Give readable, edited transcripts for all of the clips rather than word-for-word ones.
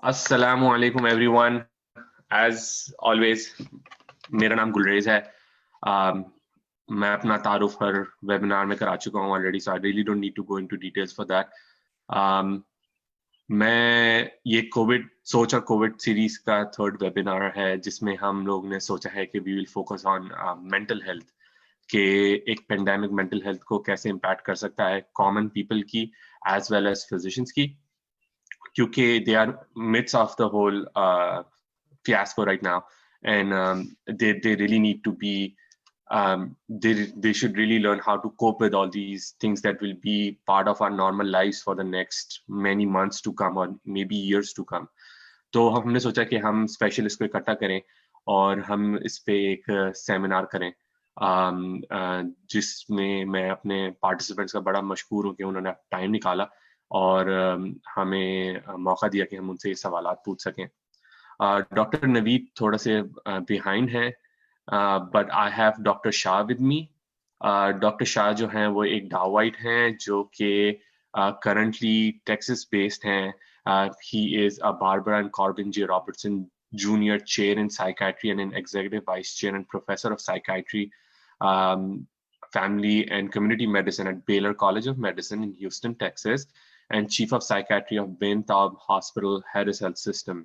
अस्सलामु अलैकुम everyone. As always मेरा नाम गुलरेज है। मैं अपना तारुफ हर वेबिनार में करा चुका हूँ already, so I really don't need to go into details for that. मैं ये कोविड सोच और कोविड सीरीज का थर्ड वेबिनार है जिसमें हम लोग ने सोचा है कि we will focus on mental health के एक पेंडेमिक मेंटल हेल्थ को कैसे इम्पैक्ट कर सकता है कॉमन पीपल की एज वेल एज फिजिशियंस की, क्योंकि they are midst of the whole fiasco right now, and they really need to be they should really learn how to cope with all these things that will be part of our normal lives for the next many months to come or maybe years to come. तो हमने सोचा कि हम special इसको इकट्ठा करें और हम इस पे एक सेमिनार करें, जिसमें मैं अपने पार्टिसिपेंट्स का बड़ा मशहूर हूँ कि उन्होंने टाइम निकाला और हमें मौका दिया कि हम उनसे ये सवालात पूछ सकें। डॉक्टर नवीद थोड़ा से बिहाइंड है, but I have doctor Shah with me. Doctor Shah जो हैं वो एक डावाइट हैं जो कि करंटली टेक्सास बेस्ड हैं। He is a Barbara and Corbin J Robertson Junior Chair in Psychiatry and an Executive Vice Chair and Professor of Psychiatry, Family and Community Medicine at Baylor College of Medicine in Houston, Texas, and Chief of Psychiatry of Ben Taub Hospital, Harris Health System.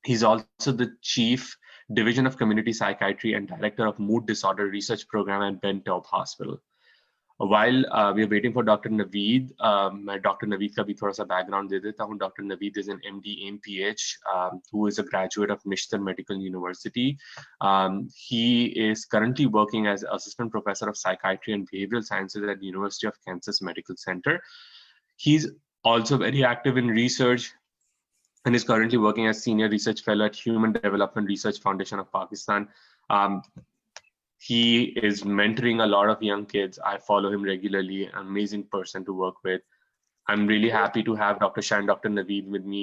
He's also the Chief Division of Community Psychiatry and Director of Mood Disorder Research Program at Ben Taub Hospital. While we are waiting for Dr. Naveed, मैं Dr. Naveed का भी थोड़ा सा background दे देता हूँ. Dr. Naveed is an MD MPH who is a graduate of Nishtar Medical University. He is currently working as Assistant Professor of Psychiatry and Behavioral Sciences at the University of Kansas Medical Center. He's also very active in research and is currently working as Senior Research Fellow at Human Development Research Foundation of Pakistan. He is mentoring a lot of young kids. I follow him regularly. An amazing person to work with. I'm really happy to have Dr. Shah and Dr. Naveed with me.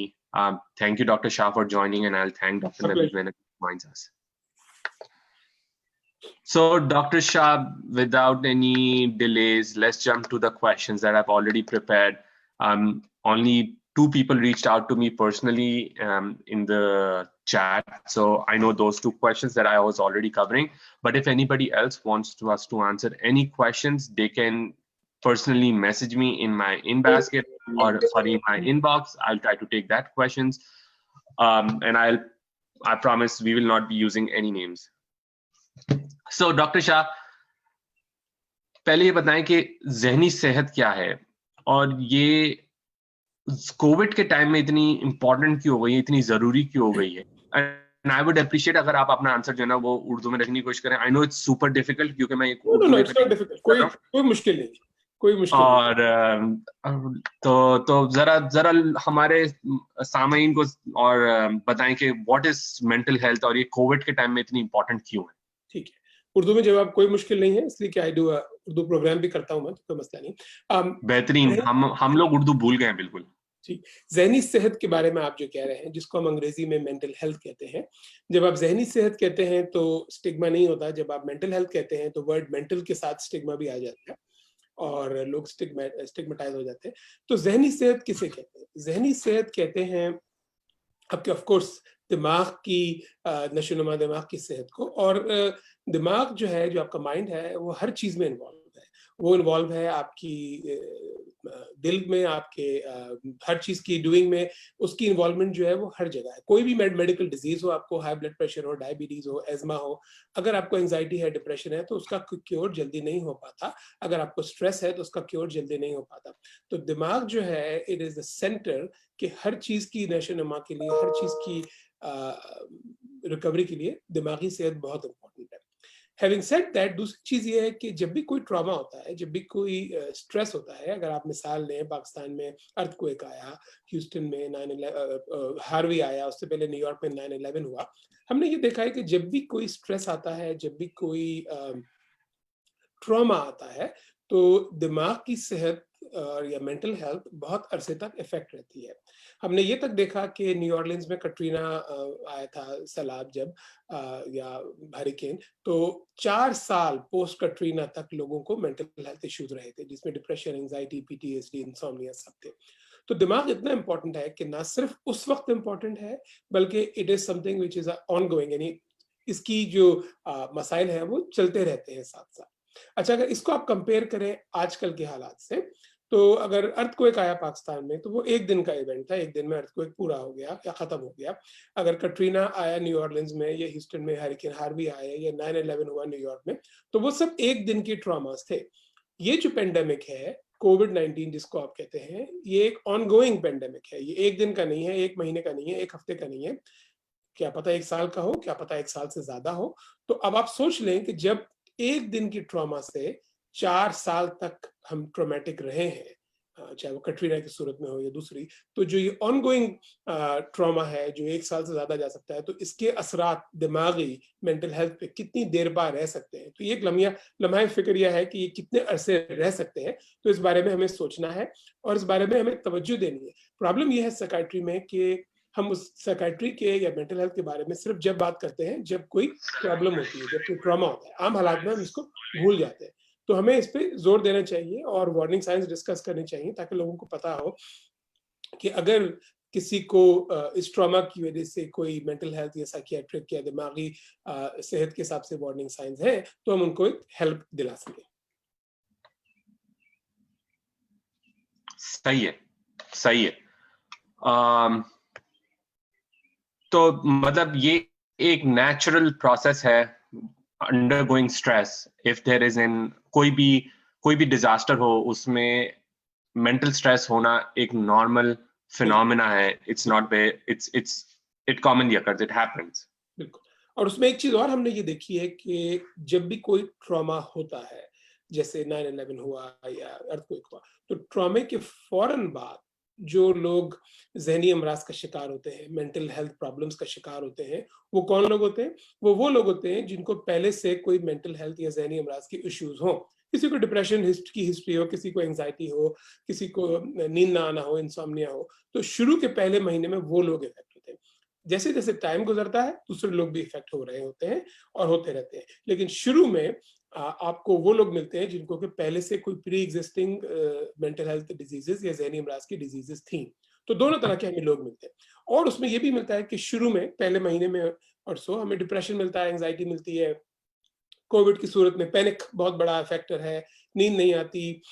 Thank you, Dr. Shah, for joining, and I'll thank Dr. Naveed when it joins us. So, Dr. Shah, without any delays, let's jump to the questions that I've already prepared. Only 2 people reached out to me personally in the chat, so I know those 2 questions that I was already covering. But if anybody else wants us to answer any questions, they can personally message me in my in-basket or in my inbox. I'll try to take that questions, and I promise we will not be using any names. So, Dr. Shah, पहले ये बताएं कि ज़हनी सेहत क्या है और ये कोविड के टाइम में इतनी इंपॉर्टेंट क्यों हो गई है, इतनी जरूरी क्यों हो गई है? एंड आई वुड अप्रिशिएट अगर आप अपना आंसर जो है ना वो उर्दू में रखने की कोशिश करें. I know it's super difficult क्योंकि मैं कोई मुश्किल नहीं. और तो जरा हमारे सामईन को और बताएं कि व्हाट इज मेंटल हेल्थ और ये कोविड के टाइम में इतनी इंपॉर्टेंट क्यों है. ठीक है, उर्दू में जवाब कोई मुश्किल नहीं है, इसलिए कि आई डू उर्दू प्रोग्राम भी करता हूं मैं, तो कोई मसला नहीं. बेहतरीन. हम लोग उर्दू भूल गए हैं बिल्कुल. जी, ज़हनी सेहत के बारे में आप जो कह रहे हैं, जिसको हम अंग्रेजी में मेंटल हेल्थ कहते हैं. जब आप ज़हनी सेहत कहते हैं तो स्टिग्मा नहीं होता. जब आप मेंटल हेल्थ कहते हैं तो वर्ड मेंटल के साथ स्टिग्मा भी आ जाता है और लोग स्टिग्मेटाइज हो जाते हैं. तो ज़हनी सेहत किसे कहते हैं? ज़हनी सेहत कहते हैं आपके ऑफ कोर्स दिमाग की नशोनुमा दिमाग की सेहत को. और दिमाग जो है, जो आपका माइंड है, वो हर चीज में इन्वॉल्व है. वो इन्वॉल्व है आपकी दिल में, आपके हर चीज की डूइंग में. उसकी इन्वॉल्वमेंट जो है वो हर जगह है. कोई भी मेडिकल डिजीज हो, आपको हाई ब्लड प्रेशर हो, डायबिटीज हो, एजमा हो, अगर आपको एंजाइटी है, डिप्रेशन है, तो उसका क्योर जल्दी नहीं हो पाता. अगर आपको स्ट्रेस है तो उसका क्योर जल्दी नहीं हो पाता. तो दिमाग जो है, इट इज द सेंटर कि हर चीज की नशोनुमा के लिए, हर चीज की रिकवरी के लिए दिमागी सेहत बहुत इंपॉर्टेंट है. हैविंग सेड दैट, दूसरी चीज ये है कि जब भी कोई ट्रॉमा होता है, जब भी कोई स्ट्रेस होता है, अगर आप मिसाल लें, पाकिस्तान में अर्थक्वेक आया, ह्यूस्टन में 9/11 हार्वी आया, उससे पहले न्यूयॉर्क में 9/11 हुआ. हमने ये देखा है कि जब भी कोई स्ट्रेस आता है, जब भी कोई ट्रॉमा आता है, तो दिमाग की सेहत या मेंटल हेल्थ बहुत अरसे तक इफेक्ट रहती है. हमने ये तक देखा कि न्यू ऑरलिन्स में कटरीना आया था सैलाब जब या हरिकेन, तो 4 साल पोस्ट कटरीना तक लोगों को मेंटल हेल्थ इश्यूज रहे थे, जिसमें डिप्रेशन, एंजाइटी, पीटीएसडी, इंसोम्निया सब थे. तो दिमाग इतना इंपॉर्टेंट है कि ना सिर्फ उस वक्त इंपॉर्टेंट है, बल्कि it is something which is on going, यानी इसकी जो मसाइल हैं वो चलते रहते हैं साथ साथ। अच्छा, अगर इसको आप कंपेयर करें आजकल के हालात से, तो अगर अर्थक्वेक आया पाकिस्तान में तो वो एक दिन का इवेंट था, एक दिन में अर्थक्वेक पूरा हो गया या खत्म हो गया। अगर कटरीना आया न्यू ऑर्लिन्स में, या ह्यूस्टन में हरिकेन हार्वी आया, या 9/11 हुआ न्यूयॉर्क में, तो वो सब एक दिन की ट्रॉमास थे। ये जो पेंडेमिक है कोविड-19 जिसको आप कहते हैं, ये एक ऑनगोइंग पेंडेमिक है। ये एक दिन का नहीं है, एक महीने का नहीं है, एक हफ्ते का नहीं है, क्या पता 1 साल का हो, क्या पता 1 साल से ज़्यादा हो। तो अब आप सोच लें कि जब एक दिन की ट्रॉमा से 4 साल तक हम ट्रॉमेटिक रहे हैं, चाहे वो कटरीना की सूरत में हो या दूसरी, तो जो ये ऑनगोइंग ट्रॉमा है, जो 1 साल से ज़्यादा जा सकता है, तो इसके असरात दिमागी, मेंटल हेल्थ पे कितनी देर बाद रह सकते हैं। तो ये एक लम्हा फ़िक्र ये है कि ये कितने अरसे रह सकते हैं, तो इस बारे में हमें सोचना है और इस बारे में हमें तवज्जो देनी है। प्रॉब्लम ये है साइकियाट्री में कि हम उस साइकियाट्री के या मेंटल हेल्थ के बारे में सिर्फ जब बात करते हैं जब कोई प्रॉब्लम होती है, जब कोई ट्रॉमा होता है। आम हालात में हम इसको भूल जाते हैं। तो हमें इस पे जोर देना चाहिए और वार्निंग साइंस डिस्कस करनी चाहिए, ताकि लोगों को पता हो कि अगर किसी को इस ट्रॉमा की वजह से कोई मेंटल हेल्थ या साइकियाट्रिक या दिमागी सेहत के हिसाब से वार्निंग साइंस है, तो हम उनको एक हेल्प दिला सकें। सही है, सही है। तो मतलब ये एक नेचुरल प्रोसेस है, undergoing stress. If there is in कोई भी डिजास्टर हो, उसमें मेंटल स्ट्रेस होना एक नॉर्मल फिनोमेना है। It's not it commonly occurs, it happens. बिल्कुल। और उसमें एक चीज और हमने ये देखी है कि जब भी कोई ट्रॉमा होता है, जैसे 9/11 हुआ या अर्थक्वेक हुआ, तो ट्रॉमे के फौरन बाद जो लोग जहनी अमराज का शिकार होते हैं, मेंटल हेल्थ प्रॉब्लम्स का शिकार होते हैं, वो कौन लोग होते हैं? वो लोग होते हैं जिनको पहले से कोई मेंटल हेल्थ या जहनी अमराज की इश्यूज हों। किसी को डिप्रेशन की हिस्ट्री हो, किसी को एंजाइटी हो, किसी को नींद ना आना हो, इंसोम्निया हो, तो शुरू के पहले महीने में वो लोग इफेक्ट होते हैं। जैसे जैसे टाइम गुजरता है, दूसरे लोग भी इफेक्ट हो रहे होते हैं और होते रहते हैं, लेकिन शुरू में आपको वो लोग मिलते हैं जिनको कि पहले से कोई pre existing mental health diseases या ज़हनी अमराज की डिजीजेस थी। तो दोनों तरह के हमें लोग मिलते हैं। और उसमें ये भी मिलता है कि शुरू में पहले महीने में और सो हमें डिप्रेशन मिलता है, एंजाइटी मिलती है। कोविड की सूरत में पैनिक बहुत बड़ा फैक्टर है, नींद नहीं आती,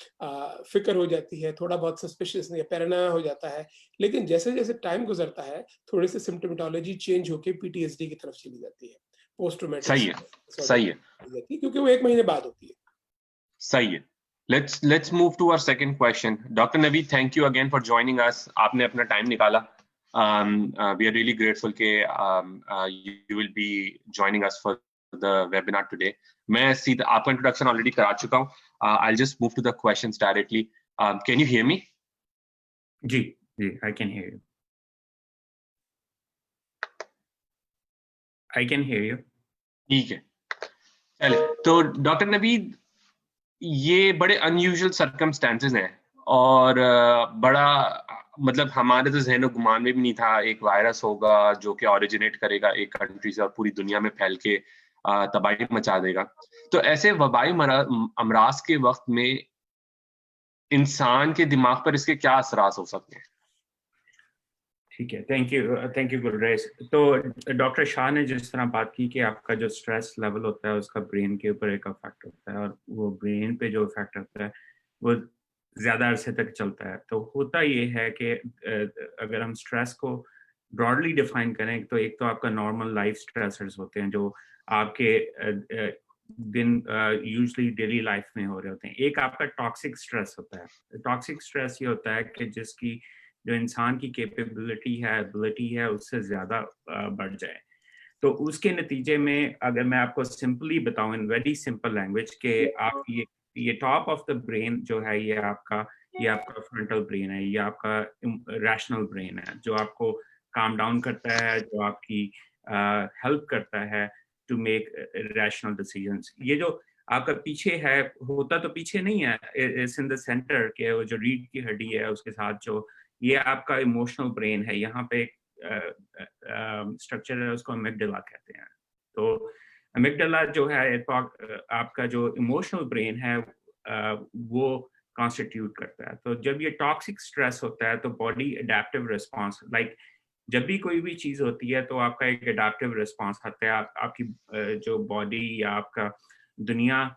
फिक्र हो जाती है, थोड़ा बहुत सस्पिशियस या पैरानोया हो जाता है। लेकिन जैसे जैसे टाइम गुजरता है, थोड़े से सिम्टोमेटोलॉजी चेंज होकर पीटीएसडी की तरफ चली जाती है, पोस्ट ट्रॉमेटिक सही है, स्ट्रेस सही है, डिसऑर्डर जाती है, क्योंकि वो 1 महीने बाद होती है। सही है। Let's move to our second question. Dr. Naveed, thank you again for joining us. आपने अपना टाइम निकाला. We are really grateful कि you will be joining us for the webinar today. मैं सीधा आपका इंट्रोडक्शन ऑलरेडी करा चुका हूँ. I'll just move to the questions directly. Can you hear me? Ji, I can hear you. I can hear you. ठीक है. चलिए, तो डॉक्टर नवीद, ये बड़े अनयूजुअल सर्कमस्टेंसेस हैं और बड़ा मतलब हमारे तो ज़हन गुमान में भी नहीं था एक वायरस होगा जो कि ओरिजिनेट करेगा एक कंट्री से और पूरी दुनिया में फैल के तबाही मचा देगा। तो ऐसे वबाई अमराज के वक्त में इंसान के दिमाग पर इसके क्या असरात हो सकते हैं? ठीक है, थैंक यू गुलरेज। तो डॉक्टर शाह ने जिस तरह बात की कि आपका जो स्ट्रेस लेवल होता है उसका ब्रेन के ऊपर एक इफेक्ट होता है और वो ब्रेन पे जो इफेक्ट होता है वो ज़्यादा अरसे तक चलता है। तो होता ये है कि अगर हम स्ट्रेस को ब्रॉडली डिफाइन करें तो एक तो आपका नॉर्मल लाइफ स्ट्रेसर्स होते हैं जो आपके दिन यूजुअली डेली लाइफ में हो रहे होते हैं। एक आपका टॉक्सिक स्ट्रेस होता है। टॉक्सिक स्ट्रेस ये होता है कि जिसकी जो इंसान की कैपेबिलिटी है, एबिलिटी है, उससे ज़्यादा बढ़ जाए। तो उसके नतीजे में अगर मैं आपको सिंपली बताऊं इन वेरी सिंपल लैंग्वेज कि आप ये टॉप ऑफ द ब्रेन जो है ये आपका फ्रंटल ब्रेन है, ये आपका रैशनल ब्रेन है जो आपको काम डाउन करता है, जो आपकी हेल्प करता है टू मेक रैशनल डिसीजंस। ये जो आपका पीछे है, होता तो पीछे नहीं है, इट्स इन द सेंटर के वो जो रीढ़ की हड्डी है उसके साथ जो ये आपका इमोशनल ब्रेन है। यहाँ पे एक स्ट्रक्चर है उसको अमिगडाला कहते हैं। तो अमिगडाला जो है आपका जो इमोशनल ब्रेन है वो कॉन्स्टिट्यूट करता है। तो जब ये टॉक्सिक स्ट्रेस होता है तो बॉडी अडेप्टिव रिस्पॉन्स, लाइक जब भी कोई भी चीज़ होती है तो आपका एक अडेप्टिव रिस्पॉन्स आता है, आपकी जो बॉडी या आपका दुनिया,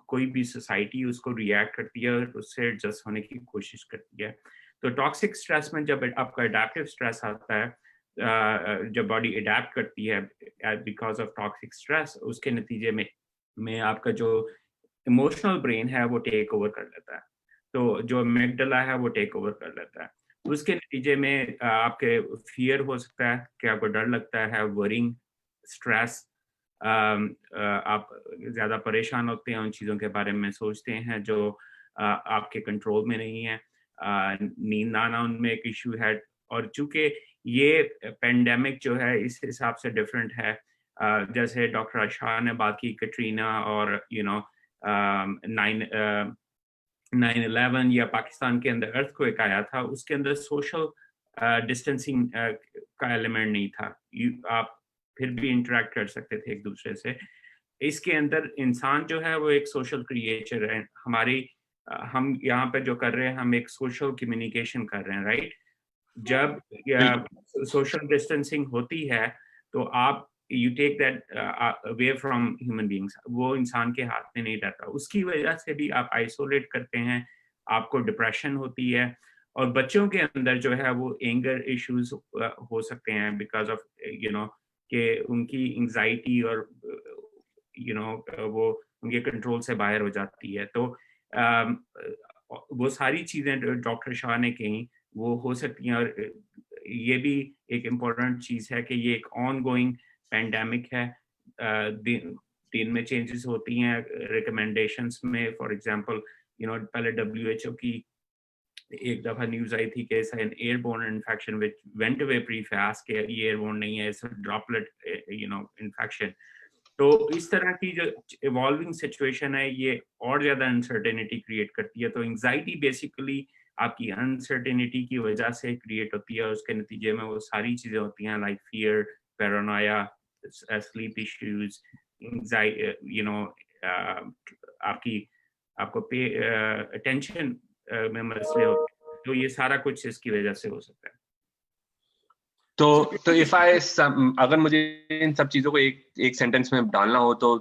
कोई भी सोसाइटी उसको रिएक्ट करती है और उससे एडजस्ट होने की कोशिश करती है। तो टॉक्सिक स्ट्रेस में जब आपका अडेप्टिव स्ट्रेस आता है, जब बॉडी अडेप्ट करती है बिकॉज ऑफ टॉक्सिक स्ट्रेस, उसके नतीजे में आपका जो इमोशनल ब्रेन है वो टेक ओवर कर लेता है। तो जो एमिगडाला है वो टेक ओवर कर लेता है। उसके नतीजे में आपके फियर हो सकता है कि आपको डर लगता है, वरिंग, स्ट्रेस, आप ज़्यादा परेशान होते हैं, उन चीज़ों के बारे में सोचते हैं जो आपके कंट्रोल में नहीं है। नींद ना आना उनमें एक इशू है। और चूंकि ये पेंडेमिक जो है इस हिसाब से डिफरेंट है, जैसे डॉक्टर शाह ने बात की कैटरीना और 9/11 या पाकिस्तान के अंदर अर्थक्वेक आया था, उसके अंदर सोशल डिस्टेंसिंग का एलिमेंट नहीं था। आप फिर भी इंटरेक्ट कर सकते थे एक दूसरे से। इसके अंदर इंसान जो है वो एक सोशल क्रिएचर है। हम यहाँ पे जो कर रहे हैं, हम एक सोशल कम्युनिकेशन कर रहे हैं, राइट? जब सोशल डिस्टेंसिंग होती है तो आप you take that away from human beings, वो इंसान के हाथ में नहीं रहता। उसकी वजह से भी आप आइसोलेट करते हैं, आपको डिप्रेशन होती है। और बच्चों के अंदर जो है वो एंगर इश्यूज हो सकते हैं बिकॉज ऑफ कि उनकी एंजाइटी और वो उनके कंट्रोल से बाहर हो जाती है। तो वो सारी चीज़ें डॉक्टर शाह ने कही वो हो सकती हैं। और ये भी एक इम्पोर्टेंट चीज़ है कि ये एक ऑन गोइंग पेंडेमिक है। दिन में चेंजेस होती हैं रिकमेंडेशंस में। फॉर एग्जांपल पहले WHO की एक दफ़ा न्यूज़ आई थी कि it's an airborne infection which went away pre fast, कि ये एयरबोर्न नहीं है, इट्स ड्रॉपलेट इन्फेक्शन। तो इस तरह की जो इवॉल्विंग सिचुएशन है ये और ज़्यादा अनसर्टेनिटी क्रिएट करती है। तो एंजाइटी बेसिकली आपकी अनसर्टेनिटी की वजह से क्रिएट होती है। उसके नतीजे में वो सारी चीज़ें होती हैं, like fear, Paranoia, sleep issues, आपको अटेंशन में मसले होते हैं। तो ये सारा कुछ इसकी वजह से हो सकता है। तो अगर मुझे इन सब चीजों को एक सेंटेंस में डालना हो तो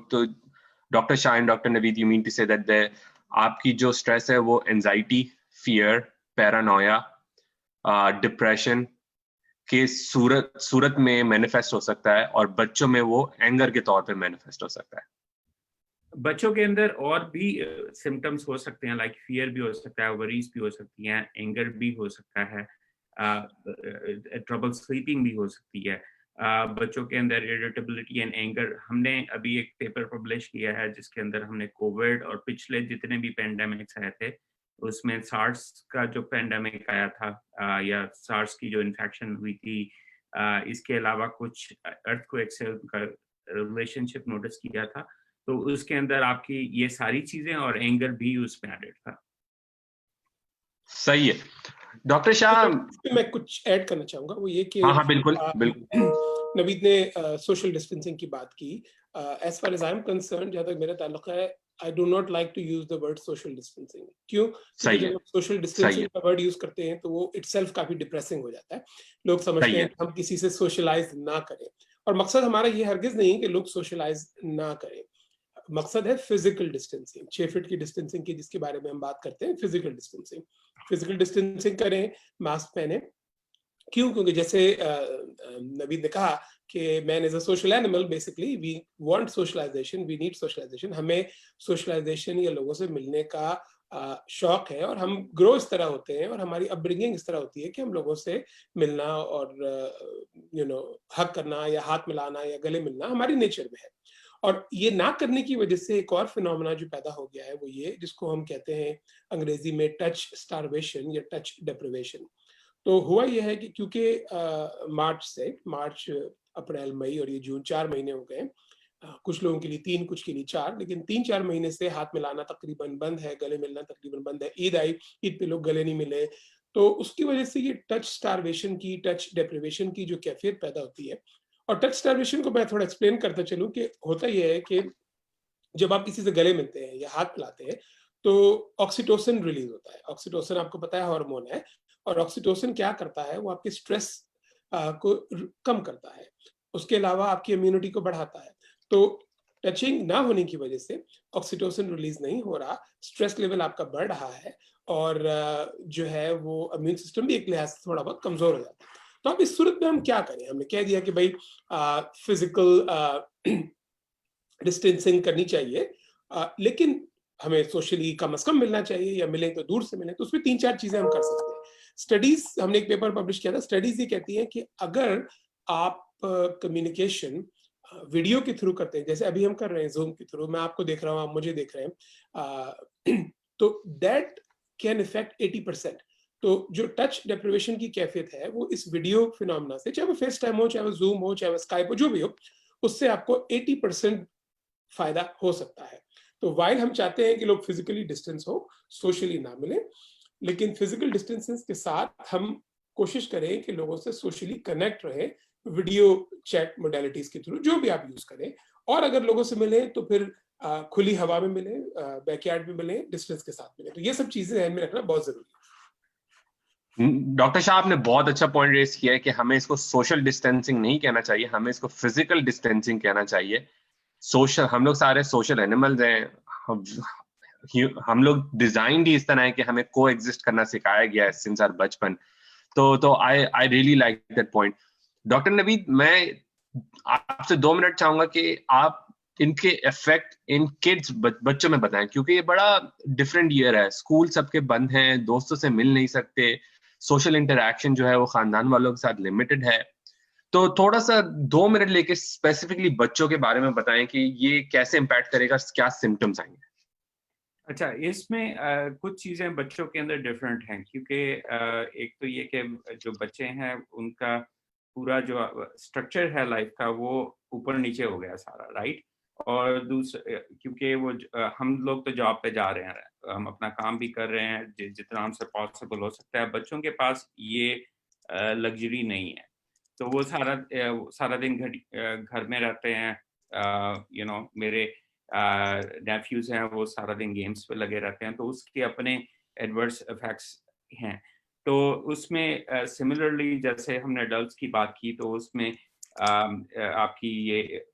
doctor Shah and doctor Naveed, you mean to say that आपकी जो स्ट्रेस है वो एंजाइटी, फियर, पैरानोया, डिप्रेशन के सूरत में मैनिफेस्ट हो सकता है, और बच्चों में वो एंगर के तौर पे मैनिफेस्ट हो सकता है। बच्चों के अंदर और भी सिम्टम्स हो सकते हैं, लाइक फियर भी हो सकता है, वरीज भी हो सकती हैं, एंगर भी हो सकता है, ट्रबल स्लीपिंग भी हो सकती है। बच्चों के अंदर इरिटेबिलिटी एंड एंगर, हमने अभी एक पेपर पब्लिश किया है जिसके अंदर हमने कोविड और पिछले जितने भी पेंडेमिक्स आए थे उसमें सार्स का जो पेंडेमिक आया था या सार्स की जो इन्फेक्शन हुई थी, इसके अलावा कुछ अर्थक्वेक से उनका रिलेशनशिप नोटिस किया था। तो उसके अंदर आपकी ये सारी चीजें और एंगर भी उसमें एडेड था। सही है डॉक्टर शाह। मैं कुछ ऐड करना चाहूंगा, वो ये कि हाँ बिल्कुल नवीद ने सोशल डिस्टेंसिंग की बात की। As far as I am concern, जहाँ तक मेरा ताल्लुक है, I do not like to use the word social distancing. क्यों? क्योंकि जब हम सोशल डिस्टेंसिंग का वर्ड यूज करते हैं तो वो इटसेल्फ काफी डिप्रेसिंग हो जाता है। लोग समझते हैं कि हम किसी से सोशलाइज ना करें, और मकसद हमारा ये हरगिज नहीं कि लोग सोशलाइज ना करें। मकसद है फिजिकल डिस्टेंसिंग, 6 फीट की डिस्टेंसिंग की जिसके बारे में हम बात करते हैं। फिजिकल डिस्टेंसिंग करें, मास्क पहने। क्यों? क्योंकि जैसे नवीद ने कहा कि man is a social animal, basically we want socialization, we need socialization. हमें सोशलाइजेशन या लोगों से मिलने का शौक है, और हम ग्रो इस तरह होते हैं और हमारी अपब्रिंगिंग इस तरह होती है कि हम लोगों से मिलना और हक करना या हाथ मिलाना या गले मिलना हमारी नेचर में है। और ये ना करने की वजह से एक और फिनोमेना जो पैदा हो गया है वो ये, जिसको हम कहते हैं अंग्रेजी में टच स्टारवेशन या टच डेप्रिवेशन। तो हुआ यह है कि क्योंकि मार्च, अप्रैल, मई और ये जून 4 महीने हो गए, कुछ लोगों के लिए 3, कुछ के लिए 4, लेकिन 3-4 महीने से हाथ मिलाना तकरीबन बंद है, गले मिलना तकरीबन बंद है। ईद आई, ईद पे लोग गले नहीं मिले, तो उसकी वजह से ये टच स्टारवेशन की, टच डेप्रिवेशन की जो कैफियत पैदा होती है। और टच स्टारवेशन को मैं थोड़ा एक्सप्लेन करता चलूं कि होता यह है कि जब आप किसी से गले मिलते हैं या हाथ मिलाते हैं तो ऑक्सीटोसिन रिलीज होता है। ऑक्सीटोसिन आपको पता है हार्मोन है, और ऑक्सीटोसिन क्या करता है, वो आपके स्ट्रेस को कम करता है, उसके अलावा आपकी इम्यूनिटी को बढ़ाता है। तो टचिंग ना होने की वजह से ऑक्सीटोसिन रिलीज नहीं हो रहा, स्ट्रेस लेवल आपका बढ़ रहा है, और जो है वो इम्यून सिस्टम भी एक लिहाज से थोड़ा बहुत कमजोर हो जाता है। तो अब इस सूरत में हम क्या करें? हमने कह दिया कि भाई फिजिकल डिस्टेंसिंग करनी चाहिए, लेकिन हमें सोशली कम से कम मिलना चाहिए, या मिले तो दूर से मिले। तो उसमें 3-4 चीजें हम कर सकते हैं। स्टडीज, हमने एक पेपर पब्लिश किया था, स्टडीज ये कहती हैं कि अगर आप कम्युनिकेशन वीडियो के थ्रू करते हैं, जैसे अभी हम कर रहे हैं जूम के थ्रू, मैं आपको देख रहा हूँ, आप मुझे देख रहे हैं, तो दैट कैन इफेक्ट 80%। तो जो टच डेप्रिवेशन की कैफियत है वो इस वीडियो फिनोमेना से, चाहे वो फेस टाइम हो, चाहे वो जूम हो, चाहे वो स्काइप हो, जो भी हो, उससे आपको 80% फायदा हो सकता है। तो वाइल हम चाहते हैं कि लोग फिजिकली डिस्टेंस हो, सोशली ना मिले, लेकिन फिजिकल डिस्टेंसेस के साथ हम कोशिश करें कि लोगों से सोशली कनेक्ट रहे, वीडियो चैट मोडेलिटीज के थ्रू, जो भी आप यूज करें। और अगर लोगों से मिले तो फिर खुली हवा में मिले, बैकयार्ड में मिले, डिस्टेंस के साथ मिले। तो ये सब चीजें ध्यान में रखना बहुत जरूरी है। डॉक्टर शाह, आपने बहुत अच्छा पॉइंट रेस किया है कि हमें इसको सोशल डिस्टेंसिंग नहीं कहना चाहिए, हमें इसको फिजिकल डिस्टेंसिंग कहना चाहिए। सोशल, हम लोग सारे सोशल एनिमल्स हैं, हम लोग डिजाइन ही इस तरह है कि हमें को एग्जिस्ट करना सिखाया गया है सिंस आवर बचपन। तो I I really like that point. Doctor Naveed, मैं आपसे 2 मिनट चाहूंगा कि आप इनके इफेक्ट इन किड्स, बच्चों में बताएं, क्योंकि ये बड़ा डिफरेंट ईयर है, स्कूल सबके बंद हैं, दोस्तों से मिल नहीं सकते, सोशल इंटरेक्शन जो है वो खानदान वालों के साथ लिमिटेड है। तो थोड़ा सा 2 मिनट लेके स्पेसिफिकली बच्चों के बारे में बताएं कि ये कैसे इम्पैक्ट करेगा, क्या सिम्टम्स आएंगे। अच्छा, इसमें कुछ चीज़ें बच्चों के अंदर डिफरेंट हैं, क्योंकि एक तो ये कि जो बच्चे हैं उनका पूरा जो स्ट्रक्चर है लाइफ का वो ऊपर नीचे हो गया सारा, राइट। और दूसरा, क्योंकि वो हम लोग तो जॉब पे जा रहे हैं, हम अपना काम भी कर रहे हैं जितना हमसे पॉसिबल हो सकता है, बच्चों के पास ये लग्जरी नहीं है। तो वो सारा दिन घर में रहते हैं। मेरे नेफ्यूज हैं, वो सारा दिन गेम्स पे लगे रहते हैं, तो उसके अपने एडवर्स इफेक्ट्स हैं। तो उसमें सिमिलरली जैसे हमने एडल्ट्स की बात की, तो उसमें आपकी ये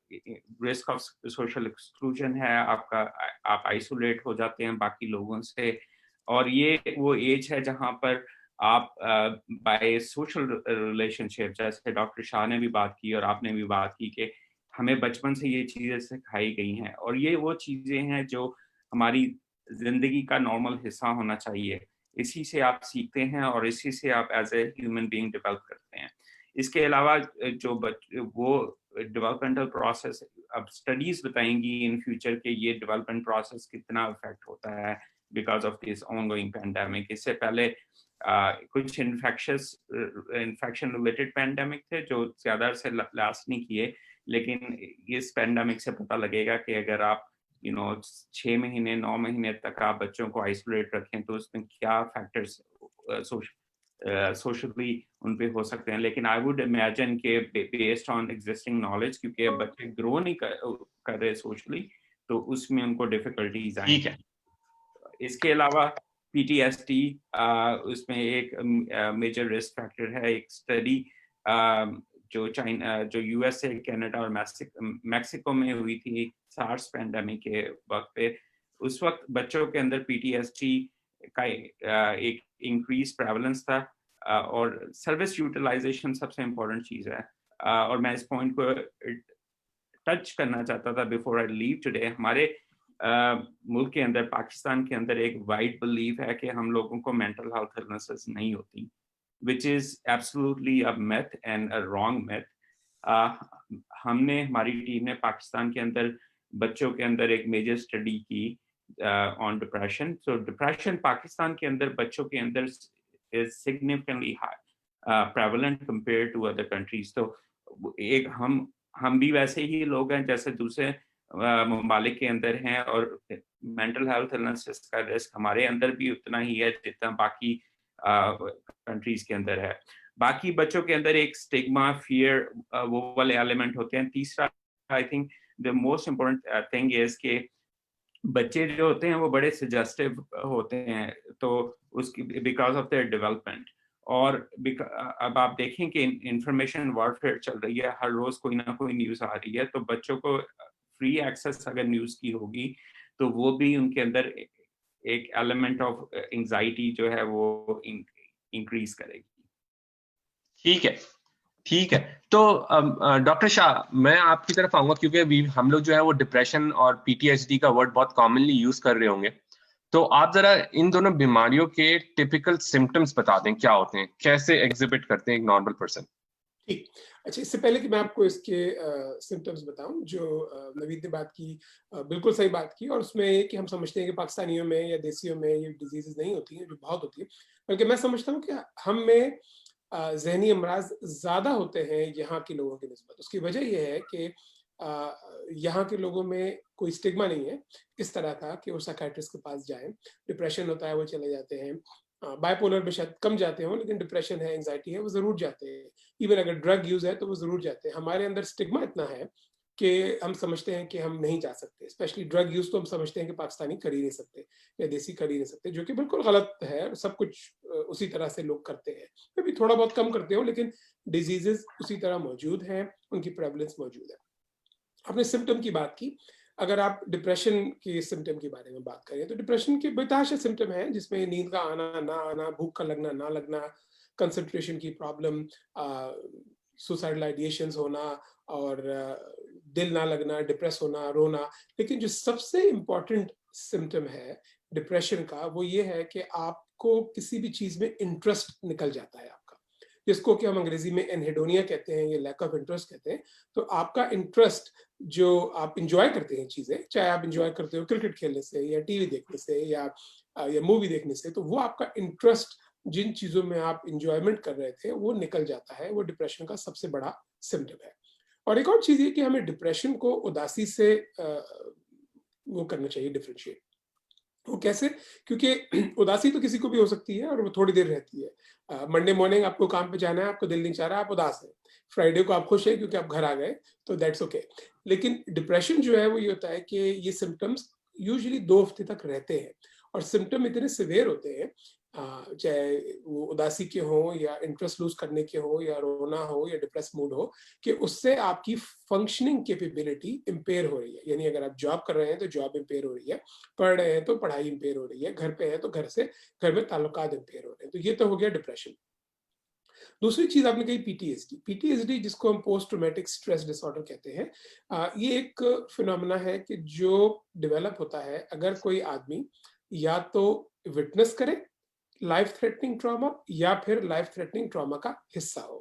रिस्क ऑफ सोशल एक्सक्लूजन है, आप आइसोलेट हो जाते हैं बाकी लोगों से। और ये वो एज है जहाँ पर आप बाय सोशल रिलेशनशिप, जैसे डॉक्टर शाह ने भी बात की और आपने भी बात की, कि हमें बचपन से ये चीज़ें सिखाई गई हैं, और ये वो चीज़ें हैं जो हमारी ज़िंदगी का नॉर्मल हिस्सा होना चाहिए। इसी से आप सीखते हैं और इसी से आप as a human being develop करते हैं। इसके अलावा जो वो डेवलपमेंटल प्रोसेस, अब स्टडीज बताएंगी इन फ्यूचर के ये डेवलपमेंट प्रोसेस कितना इफेक्ट होता है because of this ongoing pandemic. इससे पहले कुछ इन्फेक्शन रिलेटेड पैंडेमिक थे जो ज़्यादा से लास्ट नहीं किए, लेकिन इस पैंडेमिक से पता लगेगा कि अगर आप 6 महीने 9 महीने तक आप बच्चों को आइसोलेट रखें तो उसमें क्या फैक्टर्स सोशली उन पे हो सकते हैं। लेकिन आई वुड इमेजिन के बेस्ड ऑन एग्जिस्टिंग नॉलेज, क्योंकि अब बच्चे ग्रो नहीं कर रहे सोशली, तो उसमें उनको डिफिकल्टीज आएंगी। इसके अलावा PTSD उसमें एक मेजर रिस्क फैक्टर है। एक स्टडी जो USA, कनाडा और मैक्सिको में हुई थी सार्स पैंडेमिक के वक्त पे, उस वक्त बच्चों के अंदर PTSD का एक इंक्रीज प्रेवलेंस था। और सर्विस यूटिलाइजेशन सबसे इम्पोर्टेंट चीज़ है। और मैं इस पॉइंट को टच करना चाहता था बिफोर आई लीव टुडे। हमारे मुल्क के अंदर, पाकिस्तान के अंदर एक वाइड बिलीफ है कि हम लोगों को मेंटल हेल्थ इलनेसेस नहीं होती, which is absolutely a myth and a wrong myth. हमने, हमारी टीम ने पाकिस्तान के अंदर बच्चों के अंदर एक मेजर स्टडी की on depression. So depression Pakistan के अंदर बच्चों के अंदर is significantly prevalent compared to other countries. तो एक हम भी वैसे ही लोग हैं जैसे दूसरे ममालिक के अंदर हैं, और मेंटल हेल्थ इलनेसेस का रिस्क हमारे अंदर भी उतना ही है जितना बाकी कंट्रीज के अंदर है। बाकी बच्चों के अंदर एक स्टिग्मा, फियर, वो वाले एलिमेंट होते हैं। तीसरा, I think the most important thing is कि बच्चे जो होते हैं वो बड़े सजेस्टिव होते हैं, तो उसकी बिकॉज ऑफ देयर डेवलपमेंट। और अब आप देखें कि इंफॉर्मेशन वॉरफेयर चल रही है, हर रोज कोई ना कोई न्यूज़ आ रही है, तो बच्चों को फ्री एक्सेस अगर न्यूज़ की होगी तो वो भी उनके अंदर एक एलिमेंट ऑफ एंजाइटी जो है वो इंक्रीज करेगी। ठीक है, ठीक है। तो डॉक्टर शाह, मैं आपकी तरफ आऊंगा क्योंकि अभी हम लोग जो है वो डिप्रेशन और पीटीएसडी का वर्ड बहुत कॉमनली यूज कर रहे होंगे। तो आप जरा इन दोनों बीमारियों के टिपिकल सिम्टम्स बता दें, क्या होते हैं, कैसे एग्जिबिट करते हैं एक नॉर्मल पर्सन। ठीक। अच्छा, इससे पहले कि मैं आपको इसके सिम्टम्स बताऊं, जो नवीद ने बात की, बिल्कुल सही बात की, और उसमें कि हम समझते हैं कि पाकिस्तानियों में या देसियों में ये डिजीजेस नहीं होती हैं, जो बहुत होती है, बल्कि मैं समझता हूँ कि हम में जहनी अमराज ज़्यादा होते हैं यहाँ के लोगों की निस्बत। उसकी वजह यह है कि यहाँ के लोगों में कोई स्टिग्मा नहीं है इस तरह का कि वो साइकियाट्रिस्ट के पास जाएं। डिप्रेशन होता है वो चले जाते हैं, बाइपोलर में शायद कम जाते हों, लेकिन डिप्रेशन है, एंजाइटी है, वो ज़रूर जाते हैं। इवन अगर ड्रग यूज़ है तो वो ज़रूर जाते हैं। हमारे अंदर स्टिग्मा इतना है कि हम समझते हैं कि हम नहीं जा सकते। स्पेशली ड्रग यूज़ तो हम समझते हैं कि पाकिस्तानी कर ही नहीं सकते या देसी कर ही नहीं सकते, जो कि बिल्कुल गलत है। सब कुछ उसी तरह से लोग करते हैं, फिर भी थोड़ा बहुत कम करते हो, लेकिन डिजीजेस उसी तरह मौजूद हैं, उनकी प्रेवलेंस मौजूद है। आपने सिम्टम की बात की, अगर आप डिप्रेशन के सिम्टम के बारे में बात करें तो डिप्रेशन के बेताशा सिम्टम हैं, जिसमें नींद का आना ना आना, भूख का लगना ना लगना, कंसंट्रेशन की प्रॉब्लम, सुसाइडल आइडिएशंस होना, और दिल ना लगना, डिप्रेस होना, रोना। लेकिन जो सबसे इम्पॉर्टेंट सिम्टम है डिप्रेशन का, वो ये है कि आपको किसी भी चीज में इंटरेस्ट निकल जाता है आपका, जिसको कि हम अंग्रेजी में एनहेडोनिया कहते हैं या लैक ऑफ इंटरेस्ट कहते हैं। तो आपका इंटरेस्ट, जो आप इंजॉय करते हैं चीजें, चाहे आप इंजॉय करते हो क्रिकेट खेलने से या टीवी देखने से या मूवी देखने से, तो वो आपका इंटरेस्ट जिन चीजों में आप इंजॉयमेंट कर रहे थे वो निकल जाता है। वो डिप्रेशन का सबसे बड़ा सिम्टम है। और एक और चीज ये कि हमें डिप्रेशन को उदासी से वो करना चाहिए, डिफरेंशिएट। वो कैसे? क्योंकि उदासी तो किसी को भी हो सकती है और वो थोड़ी देर रहती है। मंडे मॉर्निंग आपको काम पे जाना है, आपको दिल नहीं चाह रहा, आप उदास हैं। फ्राइडे को आप खुश हैं क्योंकि आप घर आ गए, तो दैट्स ओके। लेकिन डिप्रेशन जो है वो ये होता है कि ये सिम्टम्स यूजुअली 2 हफ्ते तक रहते हैं, और सिम्टम इतने सिवियर होते हैं, चाहे वो उदासी के हो या इंटरेस्ट लूज करने के हो या रोना हो या डिप्रेस मूड हो, कि उससे आपकी फंक्शनिंग कैपेबिलिटी इम्पेयर हो रही है। यानी अगर आप जॉब कर रहे हैं तो जॉब इम्पेयर हो रही है, पढ़ रहे हैं तो पढ़ाई इम्पेयर हो रही है, घर पे हैं तो घर में ताल्लुकात इम्पेयर हो रहे हैं। तो ये तो हो गया डिप्रेशन। दूसरी चीज आपने कही पीटीएसडी। पीटीएसडी, जिसको हम पोस्ट ट्रॉमेटिक स्ट्रेस डिसऑर्डर कहते हैं, ये एक फिनोमेना है कि जो डेवलप होता है अगर कोई आदमी या तो विटनेस करे लाइफ थ्रेटनिंग ट्रॉमा या फिर लाइफ थ्रेटनिंग ट्रॉमा का हिस्सा हो।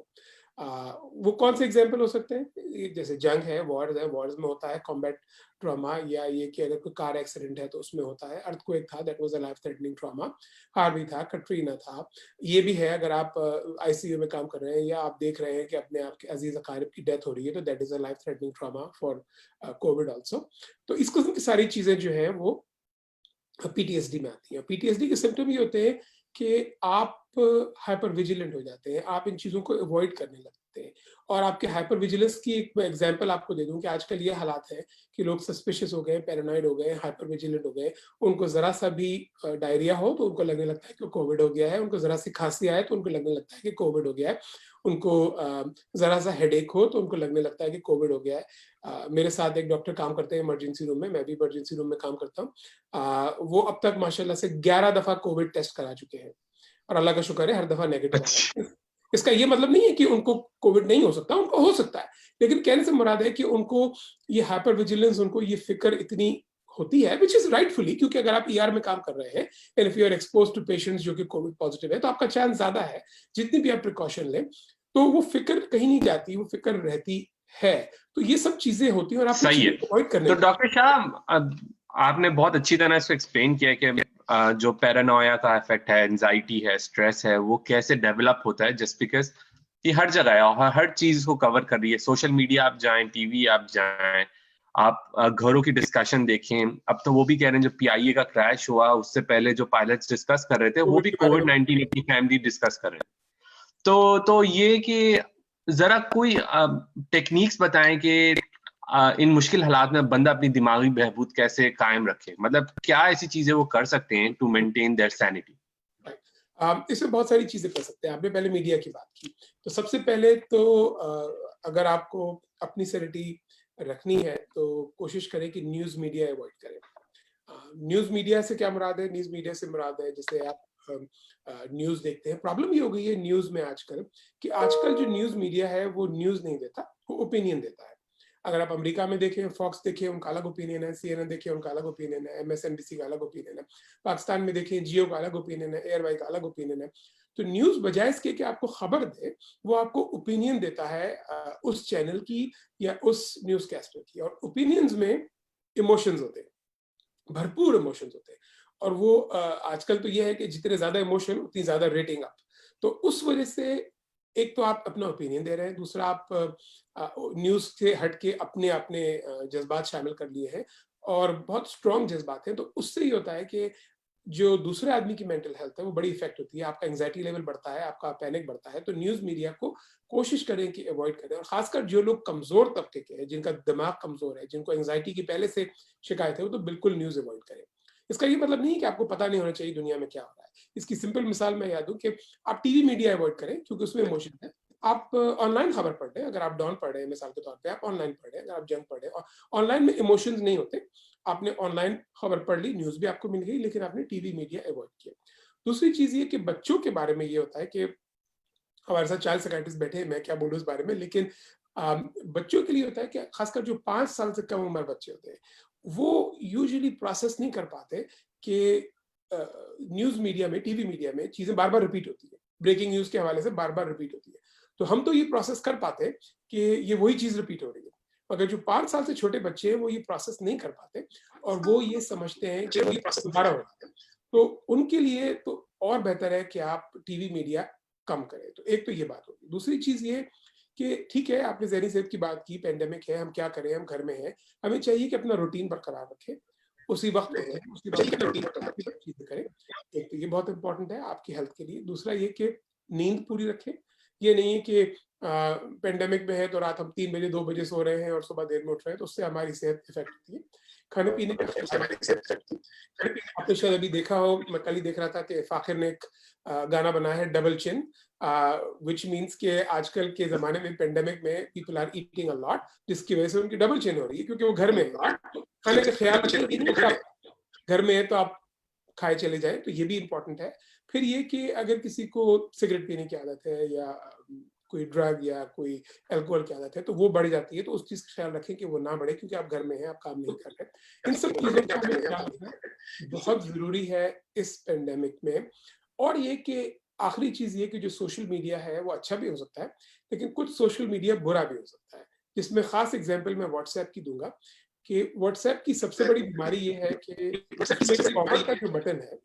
वो कौन से एग्जाम्पल हो सकते हैं? जैसे जंग है, वॉर्स में होता है कॉम्बैट ट्रॉमा, या ये कि अगर कोई कार एक्सीडेंट है तो उसमें होता है। अर्थक्वेक था, that was a life threatening trauma. Harvey था, कटरीना था। ये भी है अगर आप आईसीयू में काम कर रहे हैं या आप देख रहे हैं कि अपने आपके अजीज अकारिब की डेथ हो रही है, तो that is a life threatening trauma for Covid also. तो इस किस्म की सारी चीजें जो है वो पीटीएसडी में आती है। पीटीएसडी के सिम्टम ये होते हैं कि आप हाइपर विजिलेंट हो जाते हैं, आप इन चीजों को अवॉइड करने लगते हैं। और आपके हाइपर विजिलेंस की एक एग्जांपल आपको दे दूं कि आजकल ये हालात है कि लोग सस्पिशियस हो गए, पैरानॉइड हो गए, हाइपर विजिलेंट हो गए। उनको जरा सा भी डायरिया हो तो उनको लगने लगता है कि कोविड हो गया है, उनको जरा सी खांसी आए तो उनको लगने लगता है कि कोविड हो गया है, उनको जरा सा हेडेक हो तो उनको लगने लगता है कि कोविड हो गया है। मेरे साथ एक डॉक्टर काम करते हैं इमरजेंसी रूम में, मैं भी इमरजेंसी रूम में काम करता हूँ। वो अब तक माशाल्लाह से 11 दफा कोविड टेस्ट करा चुके हैं, और अल्लाह का शुक्र है हर दफा नेगेटिव आया। इसका ये मतलब नहीं है कि उनको कोविड नहीं हो सकता, उनको हो सकता है, लेकिन कहने से मुराद है कि उनको ये हाइपर विजिलेंस, उनको ये फिक्र इतनी होती है, विच इज राइटफुली, क्योंकि अगर आप ईआर में काम कर रहे हैं and if you are expose to patients जो कि कोविड पॉजिटिव है, तो आपका चांस ज्यादा है। जितनी भी आप प्रिकॉशन लें तो वो फिक्र कहीं नहीं जाती, वो फिक्र रहती है। तो ये सब चीजें होती हैं और आप सही है। अवॉइड करने। तो डॉक्टर शाह, आपने बहुत अच्छी तरह इसको एक्सप्लेन किया कि जो पैरानोया का इफेक्ट है, एंजाइटी है, स्ट्रेस है, वो कैसे डेवलप होता है जस्ट बिकॉज ये हर जगह है और हर चीज को कवर कर रही है। सोशल मीडिया आप जाएं, टीवी आप जाएं, आप घरों की डिस्कशन देखें। अब तो वो भी कह रहे हैं जो पीआईए का क्रैश हुआ उससे पहले जो पायलट्स डिस्कस कर रहे थे वो भी कोविड-19 की फैमिली डिस्कस कर रहे हैं। तो ये कि जरा कोई टेक्निक्स बताएं कि इन मुश्किल हालात में बंदा अपनी दिमागी बहबूद कैसे कायम रखे, मतलब क्या ऐसी चीजें वो कर सकते हैं टू मेंटेन देयर सैनिटी? इसमें बहुत सारी चीजें कर सकते हैं। आपने पहले मीडिया की बात की, तो सबसे पहले तो अगर आपको अपनी सैनिटी रखनी है तो कोशिश करें कि न्यूज मीडिया अवॉइड करें। न्यूज मीडिया से क्या मुराद है? न्यूज मीडिया से मुराद है जैसे आप न्यूज देखते हैं। प्रॉब्लम ये हो गई है न्यूज में आजकल कि आजकल जो न्यूज मीडिया है वो न्यूज नहीं देता, वो ओपिनियन देता है। अगर आप अमेरिका में देखें, फॉक्स देखें, उनका अलग ओपिनियन है, CNN देखें, उनका अलग ओपिनियन है, MSNBC का अलग ओपिनियन है, पाकिस्तान में देखें जियो का अलग ओपिनियन है, एयरवाई का अलग ओपिनियन है। तो न्यूज बजाय इसके कि आपको खबर दे, वो आपको ओपिनियन देता है उस चैनल की या उस न्यूज कैस्टर की। और ओपिनियंस में इमोशंस होते हैं, भरपूर इमोशंस होते हैं। और वो आजकल तो ये है कि जितने ज्यादा इमोशन उतनी ज्यादा रेटिंग अप। तो उस वजह से एक तो आप अपना ओपिनियन दे रहे हैं, दूसरा आप न्यूज से हटके अपने अपने जज्बात शामिल कर लिए हैं और बहुत स्ट्रॉन्ग जज्बात हैं। तो उससे ये होता है कि जो दूसरे आदमी की मेंटल हेल्थ है वो बड़ी इफेक्ट होती है, आपका एंजाइटी लेवल बढ़ता है, आपका पैनिक बढ़ता है। तो न्यूज मीडिया को कोशिश करें कि अवॉइड करें। और खासकर जो लोग कमजोर तबके के हैं, जिनका दिमाग कमजोर है, जिनको एंजाइटी की पहले से शिकायत है, वो तो बिल्कुल न्यूज अवॉइड करें। इसका ये मतलब नहीं है कि आपको पता नहीं होना चाहिए दुनिया में क्या हो रहा है। इसकी सिंपल मिसाल मैं याद दूं कि आप टीवी मीडिया अवॉइड करें क्योंकि उसमें इमोशन है। आप ऑनलाइन खबर पढ़ रहे हैं, अगर आप डॉन पढ़ रहे हैं मिसाल के तौर पे, आप ऑनलाइन पढ़ रहे हैं, अगर आप जंग पढ़ रहे हैं, ऑनलाइन में इमोशंस नहीं होते। आपने ऑनलाइन खबर पढ़ ली, न्यूज भी आपको मिल गई, लेकिन आपने टीवी मीडिया अवॉइड किया। दूसरी चीज ये कि बच्चों के बारे में ये होता है कि हमारे साथ चाइल्ड साइकियाट्रिस्ट बैठे हैं, मैं क्या बोलूं इस बारे में, लेकिन बच्चों के लिए होता है कि खासकर जो 5 साल से कम उम्र बच्चे होते हैं, वो यूजुअली प्रोसेस नहीं कर पाते कि न्यूज मीडिया में, टीवी मीडिया में चीजें बार बार रिपीट होती है, ब्रेकिंग न्यूज के हवाले से बार बार रिपीट होती है। तो हम तो ये प्रोसेस कर पाते हैं कि ये वही चीज रिपीट हो रही है, मगर जो 5 साल से छोटे बच्चे हैं वो ये प्रोसेस नहीं कर पाते और वो ये समझते हैं कि ये प्रोसेस दोबारा हो रहा है। तो उनके लिए तो और बेहतर है कि आप टीवी मीडिया कम करें। तो एक तो ये बात होगी। दूसरी चीज ये कि ठीक है, आपने ज़हनी सेहत की बात की, पेंडेमिक है, हम क्या करें, हम घर में हैं, हमें चाहिए कि अपना रूटीन बरकरार रखें, उसी वक्त उठें, उसी वक्त रूटीन बरकरार चीजें करें। एक तो ये बहुत इंपॉर्टेंट है आपकी हेल्थ के लिए। दूसरा ये कि नींद पूरी रखें। ये नहीं है कि पेंडेमिक में है तो रात हम 3 बजे 2 बजे सो रहे हैं और सुबह देर में उठ रहे हैं, तो उससे हमारी सेहत इफेक्ट होती है। खाने पीने का आपने शायद अभी देखा हो, मैं कल ही देख रहा था कि फाखिर ने एक गाना बनाया है डबल चिन, विच मीन्स कि आजकल के जमाने में पेंडेमिक में people are eating a lot, जिसकी वजह से उनकी डबल चिन हो रही है क्योंकि वो घर में है। खाने का ख्याल घर में है तो आप खाए चले जाए, तो ये भी इंपॉर्टेंट है। फिर ये कि अगर किसी को सिगरेट पीने की आदत है या कोई ड्रग या कोई अल्कोहल की आदत है तो वो बढ़ जाती है, तो उस चीज का ख्याल रखें कि वो ना बढ़े क्योंकि आप घर में हैं, आप काम नहीं कर रहे। इन सब चीजों का हमें ख्याल रखना बहुत जरूरी है इस पेंडेमिक में। और ये कि आखिरी चीज ये कि जो सोशल मीडिया है वो अच्छा भी हो सकता है, लेकिन कुछ सोशल मीडिया बुरा भी हो सकता है, जिसमें खास एग्जांपल मैं व्हाट्सएप की दूंगा कि व्हाट्सएप की सबसे बड़ी बीमारी ये है कि फॉरवर्ड का जो बटन है,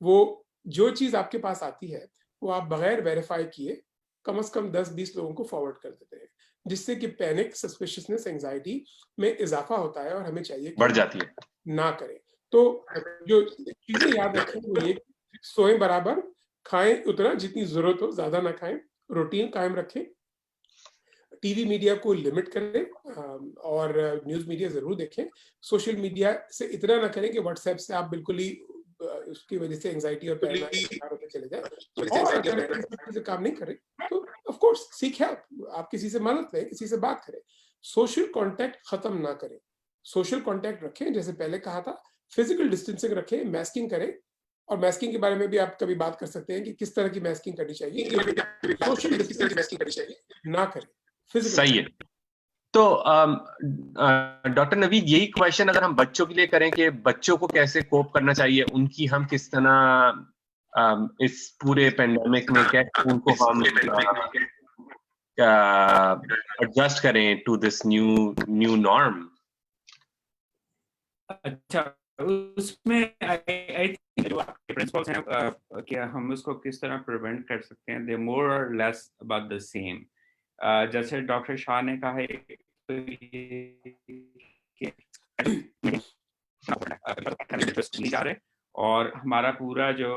वो जो चीज आपके पास आती है वो आप बगैर वेरीफाई किए कम से कम 10-20 लोगों को फॉरवर्ड कर देते हैं, जिससे कि पैनिक, सस्पिशियसनेस, एंजाइटी में इजाफा होता है और हमें चाहिए कि बढ़ जाती है, ना करें। तो जो चीजें याद रखें वो ये, सोएं बराबर, खाएं उतना जितनी जरूरत हो, ज्यादा ना खाएं, रूटीन कायम रखें, टीवी मीडिया को लिमिट करें और न्यूज मीडिया जरूर देखें। सोशल मीडिया से इतना ना करें कि व्हाट्सएप से आप बिल्कुल ही उसकी वजह से एंजाइटी और पैरानोया होते चले जाए। और अगर किसी से काम नहीं करें तो ऑफ कोर्स सीख हेल्प, आप किसी से मदद लें, किसी से बात करें। सोशल कांटेक्ट खत्म ना करें, सोशल कांटेक्ट रखें, जैसे पहले कहा था, फिजिकल डिस्टेंसिंग रखें, मास्किंग करें। और मास्किंग के बारे में भी आप कभी बात कर सकते हैं कि किस तरह की मास्किंग करनी चाहिए, सोशल डिस्टेंसिंग ना करें, सही है। तो डॉक्टर नवीद, यही क्वेश्चन अगर हम बच्चों के लिए करें कि बच्चों को कैसे कोप करना चाहिए, उनकी हम किस तरह इस पूरे पेंडेमिक में कैसे उनको हम एडजस्ट करें टू दिस न्यू नॉर्म? अच्छा, उसमें आई थिंक जो आपके प्रिंसिपल्स हैं कि हम उसको किस तरह प्रिवेंट कर सकते हैं, दे मोर और लेस अबाउट द सेम। जैसे डॉक्टर शाह ने कहा है तो ये जा रहे और हमारा पूरा जो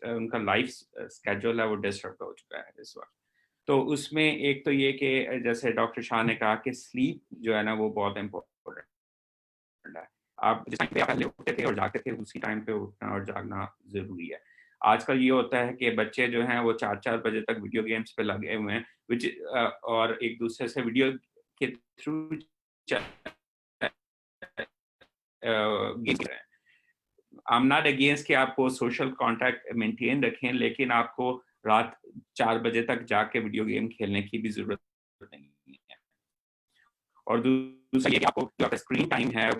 उनका लाइफ स्केड्यूल है वो डिस्टर्ब हो चुका है इस वक्त। तो उसमें एक तो ये कि जैसे डॉक्टर शाह ने कहा कि स्लीप जो है ना वो बहुत इम्पोर्टेंट है। आप जिस टाइम पे पहले उठते थे और जागते थे उसी टाइम पे उठना और जागना ज़रूरी है। आजकल ये होता है कि बच्चे जो हैं वो 4-4 बजे तक वीडियो गेम्स पे लगे हुए हैं और एक दूसरे से वीडियो के थ्रू गेम खेल रहे हैं। आई एम नॉट अगेंस्ट कि आपको सोशल कॉन्टैक्ट मेंटेन रखें, लेकिन आपको रात 4 बजे तक जाके वीडियो गेम खेलने की भी ज़रूरत नहीं है। और दूसरा ये कि आपको जो आपका स्क्रीन टाइम है,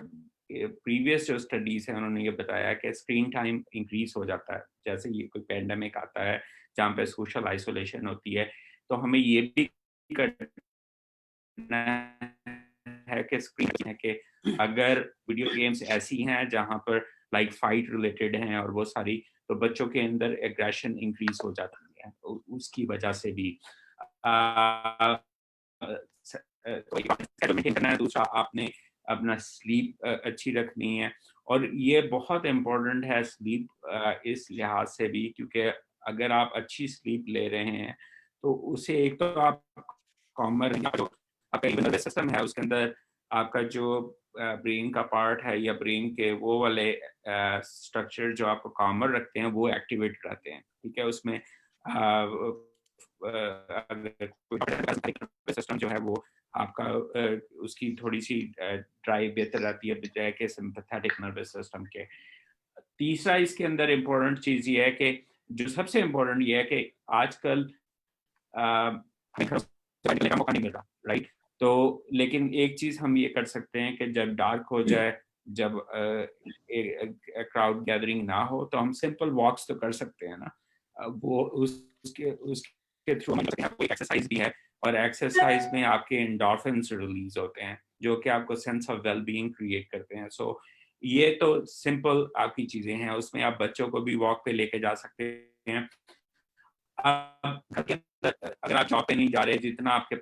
प्रीवियस जो स्टडीज है उन्होंने ये बताया कि स्क्रीन टाइम इंक्रीज हो जाता है जैसे ये कोई पेंडेमिक आता है जहाँ पे सोशल आइसोलेशन होती है। तो हमें ये भी करना है कि स्क्रीन है कि अगर वीडियो गेम्स ऐसी हैं जहाँ पर लाइक फाइट रिलेटेड हैं और वो सारी, तो बच्चों के अंदर एग्रेशन इंक्रीज हो जाती है उसकी वजह से भी। तो मेंटेन करना है। दूसरा, आपने अपना स्लीप अच्छी रखनी है और ये बहुत इम्पोर्टेंट है स्लीप इस लिहाज से भी, क्योंकि अगर आप अच्छी स्लीप ले रहे हैं तो उसे एक तो आप कॉमन जो आपका नर्वस सिस्टम है उसके अंदर आपका जो ब्रेन का पार्ट है या ब्रेन के वो वाले स्ट्रक्चर जो आपको कॉमन रखते हैं वो एक्टिवेट रहते हैं, ठीक है। उसमें सिस्टम जो है वो आपका उसकी थोड़ी सी ड्राइव बेहतर रहती है बजाय के सिंपैथेटिक नर्वस सिस्टम के। तीसरा इसके अंदर इम्पोर्टेंट चीज ये है कि जो सबसे इम्पोर्टेंट ये है कि आजकल हमें का मौका नहीं मिल रहा, राइट। तो लेकिन एक चीज हम ये कर सकते हैं कि जब डार्क हो जाए, जब क्राउड गैदरिंग ना हो, तो हम सिंपल वॉक्स तो कर सकते हैं ना। वो उसके थ्रू कोई एक्सरसाइज भी है और एक्सरसाइज में आपके एंडोर्फिन्स रिलीज होते हैं जो कि आपको सेंस ऑफ वेलबीइंग क्रिएट करते हैं। सो ये तो सिंपल आपकी चीजें हैं, उसमें आप बच्चों को भी वॉक पे लेके जा सकते हैं। अगर आप जॉब पे नहीं जा रहे, जितना आपके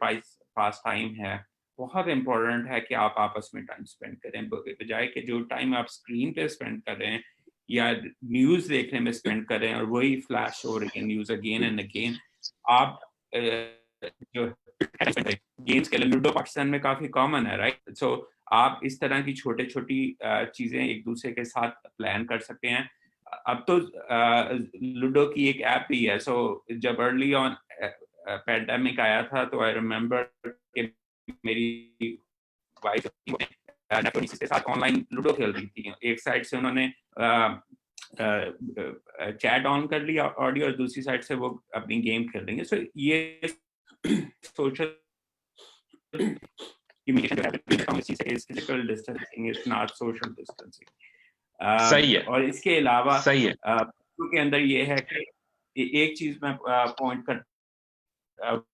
पास टाइम है, बहुत इम्पोर्टेंट है कि आप आपस में टाइम स्पेंड करें बजाय कि जो टाइम आप स्क्रीन पे स्पेंड कर रहे हैं या न्यूज देखने में स्पेंड कर रहे हैं और वही फ्लैश हो रही है न्यूज अगेन एंड अगेन। आप जो गेम्स के लिए लूडो पाकिस्तान में काफी कॉमन है, राइट। सो आप इस तरह की छोटे छोटी चीजें एक दूसरे के साथ प्लान कर सकते हैं। अब तो लूडो की एक ऐप भी है। सो जब अर्ली ऑन पैंडेमिक आया था तो आई रिमेम्बर कि मेरी वाइफ के साथ ऑनलाइन लूडो खेल रही थी। एक साइड से उन्होंने चैट ऑन कर लिया ऑडियो और दूसरी साइड से वो अपनी गेम खेल रही है। सो ये social physical distancing is not social distancing. सही है, और इसके अलावा सही है। के अंदर ये है कि एक चीज मैं पॉइंट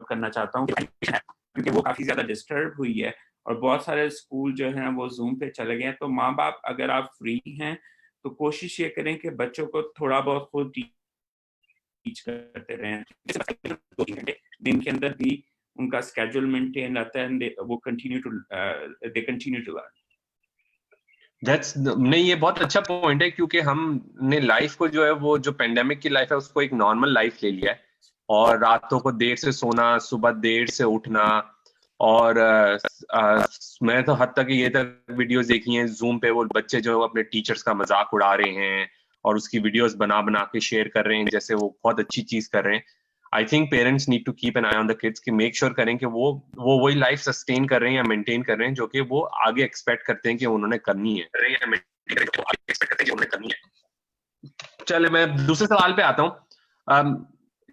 करना चाहता हूँ क्योंकि वो काफी ज्यादा डिस्टर्ब हुई है और बहुत सारे स्कूल जो हैं वो जूम पे चले गए हैं। तो माँ बाप अगर आप फ्री हैं तो कोशिश ये करें कि बच्चों को थोड़ा बहुत खुद टीच करते रहें 2-3 घंटे दिन के अंदर भी उनका स्केड्यूल मेंटेन रहता है, वो कंटिन्यू टू लर्न। नहीं, ये बहुत अच्छा पॉइंट है क्योंकि हमने लाइफ को जो है वो जो पेंडेमिक की लाइफ है उसको एक नॉर्मल लाइफ ले लिया है और रातों को देर से सोना, सुबह देर से उठना। और मैं तो हद तक ये तक वीडियोस देखी हैं जूम पे वो बच्चे जो अपने टीचर्स का मजाक उड़ा रहे हैं और उसकी वीडियोस बना बना के शेयर कर रहे हैं जैसे वो बहुत अच्छी चीज कर रहे हैं। I think parents need to keep an eye on the kids कि मेक श्योर करें कि वो वही लाइफ सस्टेन कर रहे हैं या मेंटेन कर रहे हैं जो कि वो आगे एक्सपेक्ट करते हैं कि उन्होंने करनी है। चले मैं दूसरे सवाल पे आता हूँ।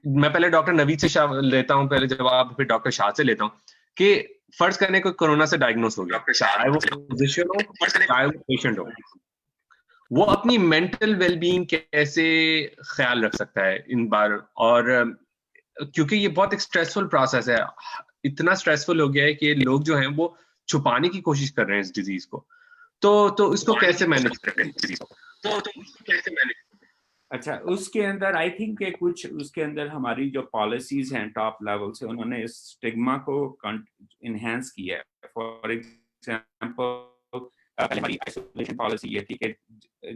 मैं पहले डॉक्टर नवीद से लेता हूँ पहले जवाब, फिर डॉक्टर शाह से लेता हूँ कि फर्ज करने को कोरोना से डायग्नोस हो गया, चाहे वो फिजिशियन हो चाहे वो पेशेंट हो, वो अपनी मेंटल वेलबीइंग कैसे ख्याल रख सकता है इन बार। और क्योंकि ये बहुत एक स्ट्रेसफुल प्रोसेस है, इतना स्ट्रेसफुल हो गया है कि लोग जो हैं वो छुपाने की कोशिश कर रहे हैं इस डिजीज को। तो इसको कैसे मैनेज करते हैं? अच्छा, उसके अंदर आई थिंक के कुछ उसके अंदर हमारी जो पॉलिसीज हैं टॉप लेवल से उन्होंने इस स्टिग्मा को इनहेंस किया है। फॉर एग्जांपल हमारी आइसोलेशन पॉलिसी ये थी कि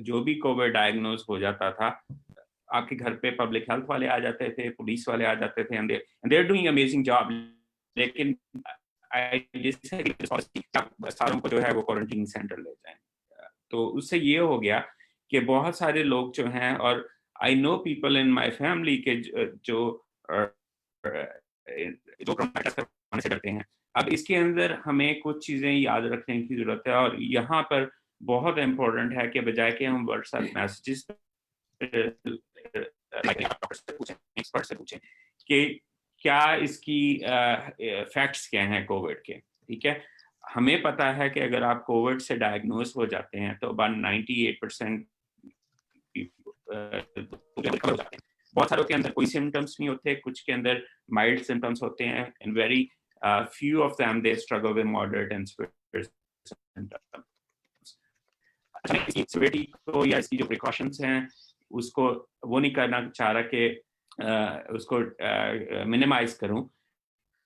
जो भी कोविड डायग्नोज हो जाता था आपके घर पे पब्लिक हेल्थ वाले आ जाते थे, पुलिस वाले आ जाते थे, and they are doing amazing job, लेकिन सारों को जो है वो क्वारंटीन सेंटर ले जाएं। तो उससे ये हो गया कि बहुत सारे लोग जो हैं, और I know people in my family के जो से करते हैं। अब इसके अंदर हमें कुछ चीजें याद रखने की जरूरत है, और यहाँ पर बहुत इम्पोर्टेंट है कि बजाय कि हम व्हाट्सएप मैसेजेस एक्सपर्ट से पूछें कि क्या इसकी फैक्ट्स क्या हैं कोविड के, ठीक है। हमें पता है कि अगर आप कोविड से डायग्नोस हो जाते हैं तो about 98% बहुत सारों के अंदर कोई सिम्टम्स नहीं होते, कुछ के अंदर माइल्ड सिम्टम्स होते हैं, and very few of them they struggle with moderate and severe symptoms. severity को या इसकी जो precautions हैं उसको वो नहीं करना चाह रहा कि उसको minimize करूं,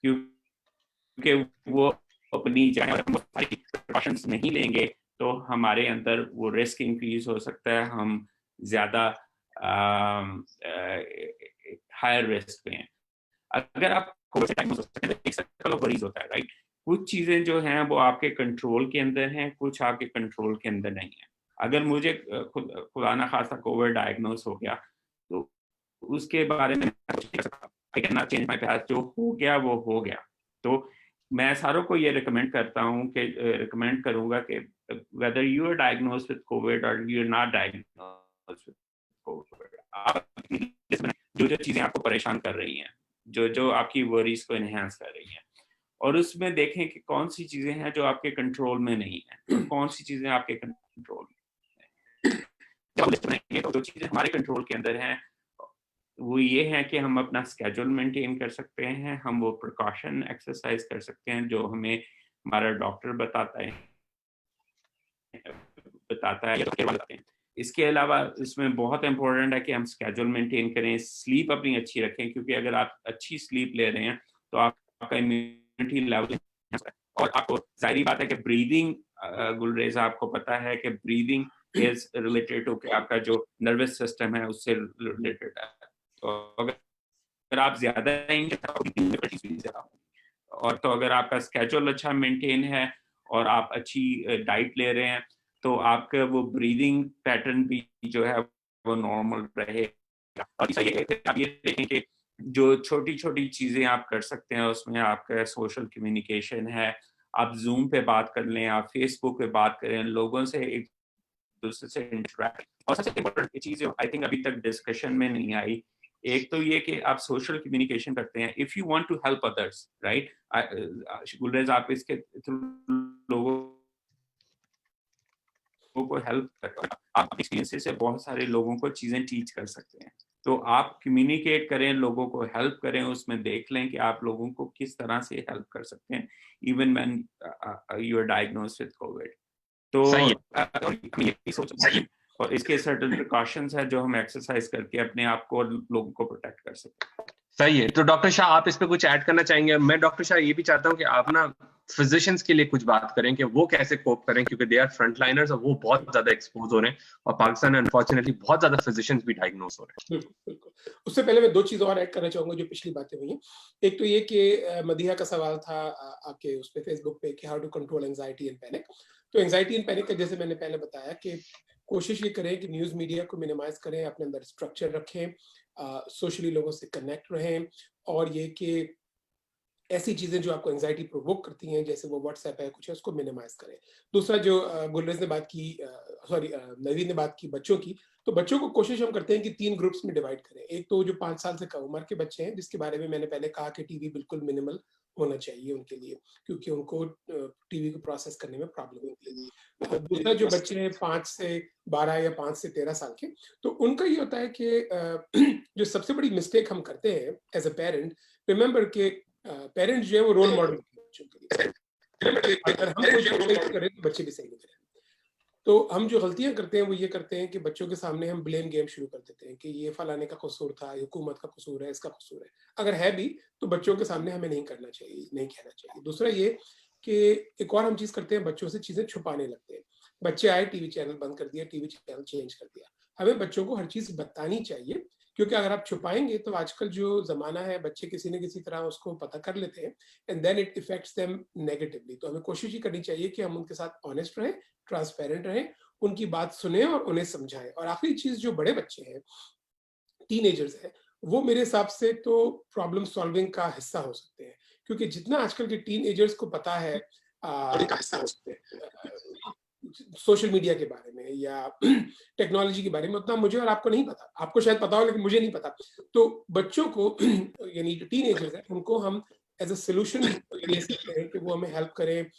क्योंकि वो अपनी precautions नहीं लेंगे तो हमारे अंदर वो रिस्क इंक्रीज हो सकता है, हम ज्यादा हायर रिस्क पे हैं। अगर आप कोविड से डायग्नोस होते हैं तो एक सर्कल ऑफ वरीज होता है, राइट। कुछ चीजें जो हैं वो आपके कंट्रोल के अंदर हैं, कुछ आपके कंट्रोल के अंदर नहीं है। अगर मुझे खुदा ना खास्ता कोविड डायग्नोस हो गया तो उसके बारे में I can not change my past, जो हो गया वो हो गया। तो मैं सारों को ये रिकमेंड करता हूँ कि रिकमेंड करूंगा कि whether you are diagnosed with COVID और you are not diagnosed with COVID, जो चीजें आपको परेशान कर रही हैं, जो आपकी वरीज को एनहांस कर रही हैं, और उसमें देखें कि कौन सी चीजें हैं जो आपके कंट्रोल में नहीं है, कौन सी चीजें आपके कंट्रोल में हैं। जब लिस्ट बनाएंगे तो जो चीजें हमारे कंट्रोल के अंदर हैं वो ये है कि हम अपना स्केड्यूल मेंटेन कर सकते हैं, हम वो प्रिकॉशन एक्सरसाइज कर सकते हैं जो हमें हमारा डॉक्टर बताता है या तो बताते हैं। इसके अलावा इसमें बहुत इंपॉर्टेंट है कि हम स्केड्यूल मेंटेन करें, स्लीप अपनी अच्छी रखें, क्योंकि अगर आप अच्छी स्लीप ले रहे हैं तो आपका इम्यूनिटी लेवल, और आपको जाहिर बात है कि ब्रीदिंग, गुलरेज आपको पता है कि ब्रीदिंग इज रिलेटेड टू आपका जो नर्वस सिस्टम है उससे रिलेटेड है। तो अगर आप ज्यादा और तो अगर आपका स्केड्यूल अच्छा मेंटेन है और आप अच्छी डाइट ले रहे हैं तो आपका वो ब्रीदिंग पैटर्न भी जो है वो नॉर्मल रहेगा। और आप ये देखें कि जो छोटी छोटी चीजें आप कर सकते हैं उसमें आपका सोशल कम्युनिकेशन है, आप जूम पे बात कर लें, आप फेसबुक पे बात करें, लोगों से एक दूसरे से इंटरेक्ट। और सबसे इम्पोर्टेंट चीज आई थिंक अभी तक डिस्कशन में नहीं आई, एक तो ये कि आप सोशल कम्युनिकेशन करते हैं, if you want to help others, right. Gulrez आप इसके थ्रू लोगों को हेल्प कर, आप एक्सपीरियंस से बहुत सारे लोगों को चीजें टीच कर सकते हैं। तो आप कम्युनिकेट करें, लोगों को हेल्प करें, उसमें देख लें कि आप लोगों को किस तरह से हेल्प कर सकते हैं even when you are diagnosed with covid. तो और इसके सर्टेन प्रिकॉशंस है जो हम एक्सरसाइज करके अपने आप को लोगों को प्रोटेक्ट कर सकते हैं। सही है। तो डॉक्टर शाह आप इस पे कुछ ऐड करना चाहेंगे? मैं डॉक्टर शाह ये भी चाहता हूँ कि आप ना फिजिशियंस के लिए कुछ बात करें कि वो कैसे कोप करें, क्योंकि दे आर फ्रंटलाइनर्स और वो बहुत ज्यादा एक्सपोज हो रहे हैं, और पाकिस्तान में अनफॉर्चुनेटली बहुत ज्यादा फिजिशियंस भी डायग्नोस हो रहे हैं। बिल्कुल। उससे पहले मैं 2 चीज़ और ऐड करना चाहूंगा जो पिछली बातें हुई हैं। एक तो ये कि मदीहा का सवाल था आपके उस पे फेसबुक पे कि how to control anxiety and panic. तो एंजाइटी एंड पैनिक का जैसे मैंने पहले बताया कि कोशिश ये करें कि न्यूज़ मीडिया को मिनिमाइज करें, अपने अंदर स्ट्रक्चर रखें, सोशली लोगों से कनेक्ट रहें, और ये कि ऐसी चीजें जो आपको एंजाइटी प्रोवोक करती हैं जैसे वो व्हाट्सएप है कुछ है उसको मिनिमाइज करें। दूसरा जो गुलरेज ने बात की, सॉरी नवीन ने बात की बच्चों की, तो बच्चों को कोशिश हम करते हैं कि 3 ग्रुप्स में डिवाइड करें। एक तो जो 5 साल से कम उम्र के बच्चे हैं जिसके बारे में मैंने पहले कहा कि टीवी बिल्कुल मिनिमल होना चाहिए उनके लिए, क्योंकि उनको टीवी को प्रोसेस करने में प्रॉब्लम होती है। दूसरा जो बच्चे हैं 5 से 12 या 5 से 13 साल के, तो उनका ये होता है कि जो सबसे बड़ी मिस्टेक हम करते हैं एज अ पेरेंट, रिमेंबर के पेरेंट्स जो है वो रोल मॉडल बच्चों के लिए। अगर हम कोई रोल करें तो बच्चे भी सही नहीं करें। तो हम जो गलतियां करते हैं वो ये करते हैं कि बच्चों के सामने हम ब्लेम गेम शुरू कर देते हैं कि ये फलाने का कसूर था, हुकूमत का कसूर है, इसका कसूर है। अगर है भी तो बच्चों के सामने हमें नहीं करना चाहिए, नहीं कहना चाहिए। दूसरा ये कि एक और हम चीज करते हैं, बच्चों से चीजें छुपाने लगते हैं। बच्चे आए, टीवी चैनल बंद कर दिया, टीवी चैनल चेंज कर दिया। हमें बच्चों को हर चीज बतानी चाहिए, क्योंकि अगर आप छुपाएंगे तो आजकल जो जमाना है, बच्चे किसी न किसी तरह उसको पता कर लेते हैं, and then it affects them negatively. तो हमें कोशिश ही करनी चाहिए कि हम उनके साथ ऑनेस्ट रहें, ट्रांसपेरेंट रहें, उनकी बात सुने और उन्हें समझाएं। और आखिरी चीज, जो बड़े बच्चे हैं, टीनेजर्स हैं, वो मेरे हिसाब से तो प्रॉब्लम सॉल्विंग का हिस्सा हो सकते हैं, क्योंकि जितना आजकल के टीनेजर्स को पता है सोशल मीडिया के बारे में या टेक्नोलॉजी के बारे में, उतना मुझे और आपको नहीं पता। आपको शायद पता हो लेकिन मुझे नहीं पता। तो बच्चों को यानी जो टीनेजर्स हैं उनको हम एज अ सोल्यूशन ले सकते हैं कि वो हमें हेल्प करें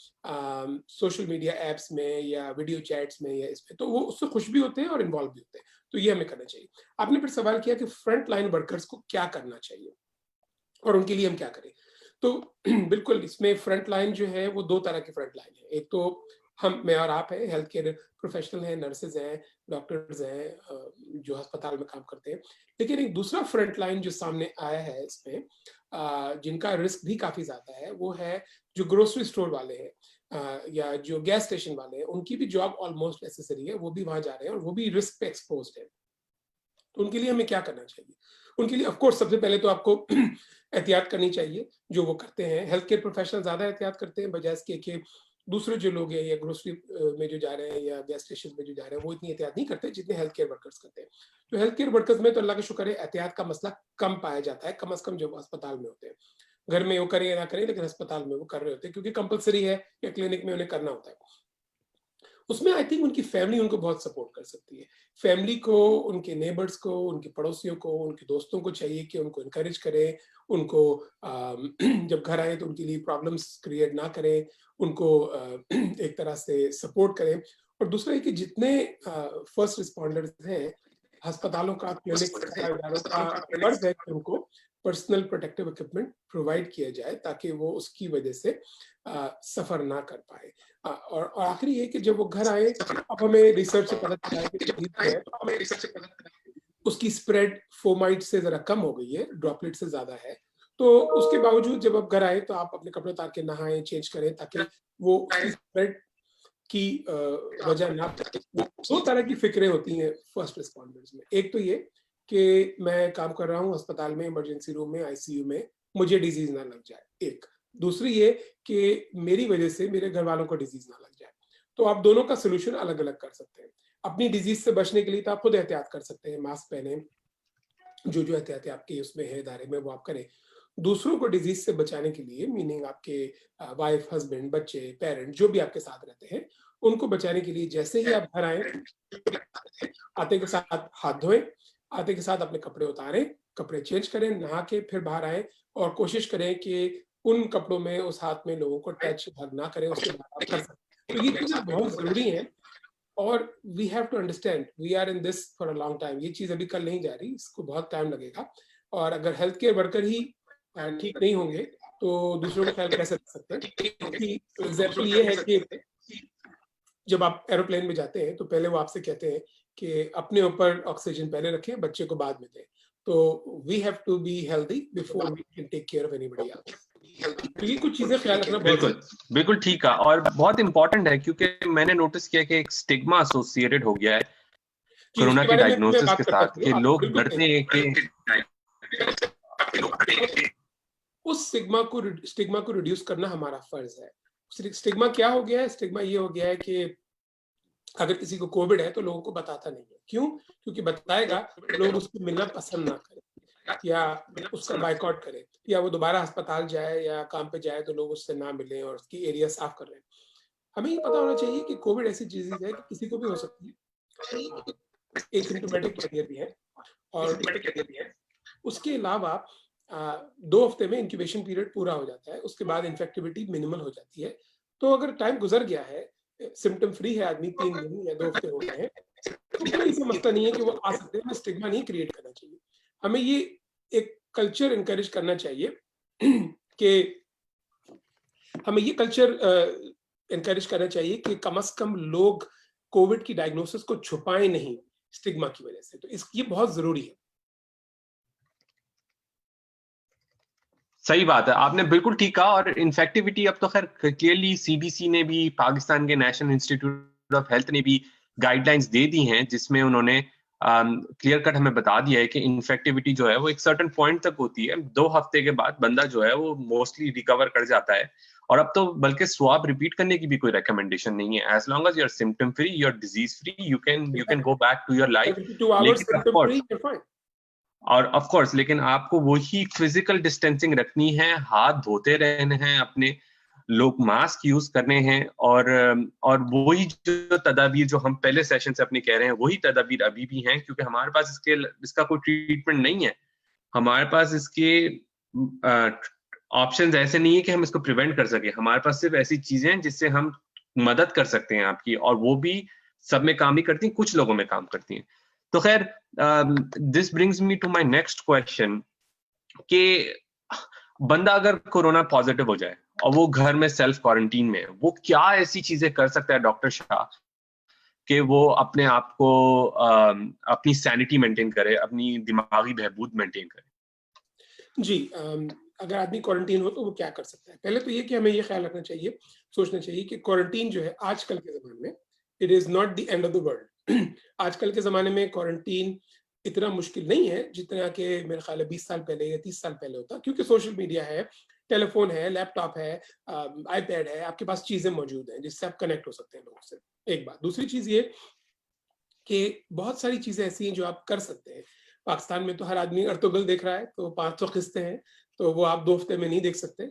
सोशल मीडिया एप्स में या वीडियो चैट्स में या इसमें, तो वो उससे खुश भी होते हैं और इन्वॉल्व भी होते हैं। तो ये हमें करना चाहिए। आपने फिर सवाल किया कि फ्रंट लाइन वर्कर्स को क्या करना चाहिए और उनके लिए हम क्या करें। तो बिल्कुल इसमें फ्रंट लाइन जो है वो दो तरह की फ्रंट लाइन है। एक तो हम, मैं और आप हैं, हेल्थ केयर प्रोफेशनल हैं, नर्सेज हैं, डॉक्टर्स हैं जो अस्पताल में काम करते हैं। लेकिन एक दूसरा फ्रंट लाइन जो सामने आया है इसमें, जिनका रिस्क भी काफी ज्यादा है, वो है जो ग्रोसरी स्टोर वाले हैं या जो गैस स्टेशन वाले हैं। उनकी भी जॉब ऑलमोस्ट नेसेसरी है, वो भी वहां जा रहे हैं और वो भी रिस्क पे एक्सपोज है। तो उनके लिए हमें क्या करना चाहिए? उनके लिए ऑफकोर्स सबसे पहले तो आपको एहतियात करनी चाहिए, जो वो करते हैं। हेल्थ केयर प्रोफेशनल ज्यादा एहतियात करते हैं बजाय इसके कि दूसरे जो लोग हैं या ग्रोसरी में जो जा रहे हैं या गैस स्टेशन में जो जा रहे हैं, वो इतनी एहतियात नहीं करते जितने हेल्थ केयर वर्कर्स करते हैं। तो हेल्थ केयर वर्कर्स में तो अल्लाह का शुक्र है एहतियात का मसला कम पाया जाता है, कम से कम जब अस्पताल में होते हैं। घर में वो करें या ना करें, लेकिन अस्पताल में वो कर रहे होते हैं क्योंकि कंपलसरी है या क्लिनिक में उन्हें करना होता है। उसमें आई थिंक उनकी फैमिली उनको बहुत सपोर्ट कर सकती है। फैमिली को, उनके नेबर्स को, उनके पड़ोसियों को, उनके दोस्तों को चाहिए कि उनको इनकरेज करें, उनको जब घर आए तो उनके लिए प्रॉब्लम्स क्रिएट ना करें, उनको एक तरह से सपोर्ट करें। और दूसरा है कि जितने फर्स्ट रिस्पॉन्डर्स हैं, अस्पतालों का, क्लिनिक का, इदारों का फर्ज है कि उनको पर्सनल प्रोटेक्टिव इक्विपमेंट प्रोवाइड किया जाए ताकि वो उसकी वजह से सफर ना कर पाए। और आखिरी ये कि जब वो घर आए, अब हमें रिसर्च से पता चला है कि उसकी स्प्रेड फोमाइट से जरा कम हो गई है, ड्रॉपलेट से ज्यादा है। तो उसके बावजूद जब आप घर आए तो आप अपने कपड़े उतार के नहाएं, चेंज करें, ताकि वो स्प्रेड की वजह ना। दो तरह की फिक्रें होती हैं फर्स्ट रिस्पॉन्डर्स में। एक तो ये कि मैं काम कर रहा हूँ अस्पताल में, इमरजेंसी रूम में, आईसीयू में, मुझे डिजीज ना लग जाए। एक दूसरी ये कि मेरी वजह से मेरे घर वालों को डिजीज ना लग जाए। तो आप दोनों का सोल्यूशन अलग अलग कर सकते हैं। अपनी डिजीज से बचने के लिए तो आप खुद एहतियात कर सकते हैं, मास्क पहने, जो जो एहतियात आपके उसमें है दायरे में वो आप करें। दूसरों को डिजीज से बचाने के लिए, मीनिंग आपके वाइफ, हस्बैंड, बच्चे, पेरेंट जो भी आपके साथ रहते हैं, उनको बचाने के लिए जैसे ही आप घर आए, आते के साथ हाथ धोएं, आते के साथ अपने कपड़े उतारें, कपड़े चेंज करें, नहा के फिर बाहर आए और कोशिश करें कि उन कपड़ों में, उस हाथ में लोगों को टच हग ना करें, उसके बाद आप कर सकते। तो ये चीजें बहुत जरूरी हैं और we have to understand we are in this for a long time. ये चीज अभी कल नहीं जा रही, इसको बहुत टाइम लगेगा। और अगर हेल्थ केयर वर्कर ही ठीक नहीं होंगे तो दूसरों को ख्याल कैसे रख सकते हैं? क्योंकि एग्जाम्पल ये है कि जब आप एरोप्लेन में जाते हैं तो पहले वो आपसे कहते हैं कि अपने ऊपर ऑक्सीजन पहले रखें, बच्चे को बाद में दें। तो we have to be healthy before we can take care of anybody else. तो ये कुछ चीजें ख्याल रखना बिल्कुल बिल्कुल ठीक है और बहुत इंपॉर्टेंट है, क्योंकि मैंने नोटिस किया कि एक स्टिग्मा एसोसिएटेड हो गया है कोरोना के डायग्नोसिस के साथ, कि लोग डरते हैं कि उस स्टिग्मा को रिड्यूस करना हमारा फर्ज है। स्टिग्मा क्या हो गया है? स्टिग्मा ये हो गया है कि अगर किसी को कोविड है तो लोगों को बताता नहीं है। क्यों? क्योंकि बताएगा लोग उसको मिलना पसंद ना करें या उसका बाइकआउट करें, या वो दोबारा अस्पताल जाए या काम पे जाए तो लोग उससे ना मिलें और उसकी एरिया साफ कर रहे हैं। हमें ये पता होना चाहिए कि कोविड ऐसी चीज है कि किसी को भी हो सकती है, एसिम्प्टोमेटिक कैरियर भी है और उसके अलावा 2 हफ्ते में इंक्यूबेशन पीरियड पूरा हो जाता है, उसके बाद इन्फेक्टिविटी मिनिमल हो जाती है। तो अगर टाइम गुजर गया है, सिम्टम फ्री है आदमी, 3 दिन या 2 हफ्ते हो गए हैं, तो कोई समझता नहीं है कि वो आ सकते हैं। स्टिग्मा नहीं क्रिएट करना चाहिए। हमें ये एक कल्चर इनकरेज करना चाहिए कि हमें ये कल्चर इनकरेज करना चाहिए कि कम से कम लोग कोविड की डायग्नोसिस को छुपाएं नहीं स्टिग्मा की वजह से। तो ये बहुत जरूरी है। सही बात है, आपने बिल्कुल ठीक कहा। और इन्फेक्टिविटी अब तो खैर क्लियरली सीडीसी ने भी, पाकिस्तान के नेशनल इंस्टीट्यूट ऑफ हेल्थ ने भी गाइडलाइंस दे दी हैं, जिसमें उन्होंने क्लियर कट हमें बता दिया है कि इन्फेक्टिविटी जो है वो एक सर्टेन पॉइंट तक होती है, 2 हफ्ते के बाद बंदा जो है वो मोस्टली रिकवर कर जाता है। और अब तो बल्कि स्वाब रिपीट करने की भी कोई रिकमेंडेशन नहीं है, as long as you are symptom free, you are disease free, you can go back to your life. 72 hours लेकिन symptom free, you're fine. और ऑफ कोर्स लेकिन आपको वही फिजिकल डिस्टेंसिंग रखनी है, हाथ धोते रहने हैं अपने, लोग मास्क यूज करने हैं, और वही जो तदाबीर जो हम पहले सेशन से अपने कह रहे हैं वही तदाबीर अभी भी हैं, क्योंकि हमारे पास इसका कोई ट्रीटमेंट नहीं है। हमारे पास इसके ऑप्शंस ऐसे नहीं है कि हम इसको प्रिवेंट कर सके। हमारे पास सिर्फ ऐसी चीजें हैं जिससे हम मदद कर सकते हैं आपकी, और वो भी सब में काम नहीं करती, कुछ लोगों में काम करती हैं। तो खैर, this brings me to my next question कि बंदा अगर कोरोना पॉजिटिव हो जाए और वो घर में सेल्फ क्वारंटीन में है, वो क्या ऐसी चीजें कर सकता है डॉक्टर शाह कि वो अपने आप को अपनी सैनिटी मेंटेन करे, अपनी दिमागी बहबूद मेंटेन करे? जी, अगर आदमी क्वारंटीन हो तो वो क्या कर सकता है? पहले तो ये कि हमें ये ख्याल रखना चाहिए, सोचना चाहिए कि क्वारंटीन जो है आजकल के ज़माने में, it is not the end of the world. आजकल के ज़माने में क्वारंटीन इतना मुश्किल नहीं है जितना कि मेरे ख्याल है 20 साल पहले या 30 साल पहले होता, क्योंकि सोशल मीडिया है, टेलीफोन है, लैपटॉप है, आईपैड है, आपके पास चीज़ें मौजूद हैं जिससे आप कनेक्ट हो सकते हैं लोगों से। एक बात। दूसरी चीज़ ये कि बहुत सारी चीज़ें ऐसी हैं जो आप कर सकते हैं। पाकिस्तान में तो हर आदमी अर्तुगल देख रहा है, तो 500 किस्तें हैं, तो वो आप 2 हफ्ते में नहीं देख सकते।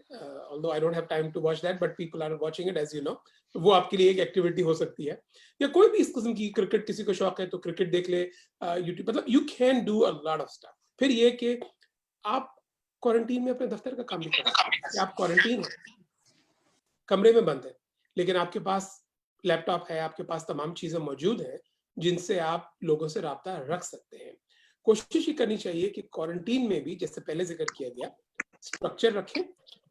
Although I don't have time to watch that, but people are watching it as you know. तो वो आपके लिए एक एक्टिविटी हो सकती है। या कोई भी इस किस्म की, क्रिकेट किसी को शौक है तो क्रिकेट देख ले, यूट्यूब, मतलब you can do a lot of stuff. फिर ये कि आप क्वारंटीन में अपने दफ्तर का काम भी कर सकते हैं। आप क्वारंटीन हैं, कमरे में बंद हैं, लेकिन आपके पास लैपटॉप है, आपके पास तमाम चीज़ें मौजूद हैं जिनसे आप लोगों से राब्ता रख सकते हैं। कोशिश ये करनी चाहिए कि क्वारंटीन में भी, जैसे पहले ज़िक्र किया गया, स्ट्रक्चर रखें,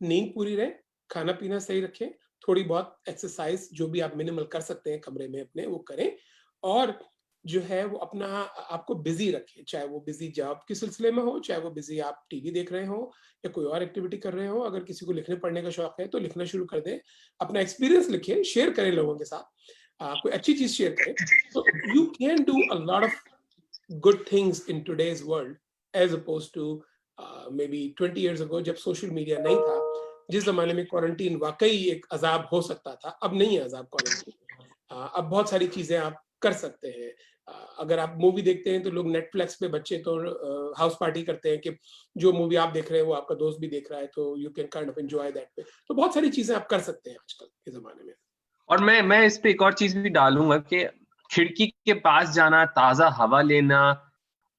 नींद पूरी रहे, खाना-पीना सही रखें, थोड़ी बहुत एक्सरसाइज़ जो भी आप मिनिमल कर सकते हैं कमरे में अपने, वो करें, और जो है वो अपना आपको बिज़ी रखें, चाहे वो बिज़ी जॉब के सिलसिले में हो, चाहे वो बिज़ी आप टीवी देख रहे हो या कोई और एक्टिविटी कर रहे हो। अगर किसी को लिखने पढ़ने का शौक है तो लिखना शुरू कर दें, अपना एक्सपीरियंस लिखें, शेयर करें लोगों के साथ, कोई अच्छी चीज़ शेयर करें। तो you can do a lot of good things in today's world as opposed to maybe 20 years ago, जब सोशल मीडिया नहीं था, जिस जमाने में क्वारंटीन वाकई एक अजाब हो सकता था। अब नहीं है अजाब क्वारंटीन। अब बहुत सारी चीजें आप कर सकते हैं। अगर आप मूवी देखते हैं तो लोग नेटफ्लिक्स पे, बच्चे तो हाउस पार्टी करते हैं कि जो मूवी आप देख रहे हैं वो आपका दोस्त भी देख रहा है, तो you can kind of enjoy that पे। तो बहुत सारी चीजें आप कर सकते हैं आजकल के जमाने में। और मैं इस पे एक और चीज भी डालूंगा कि खिड़की के पास जाना, ताजा हवा लेना,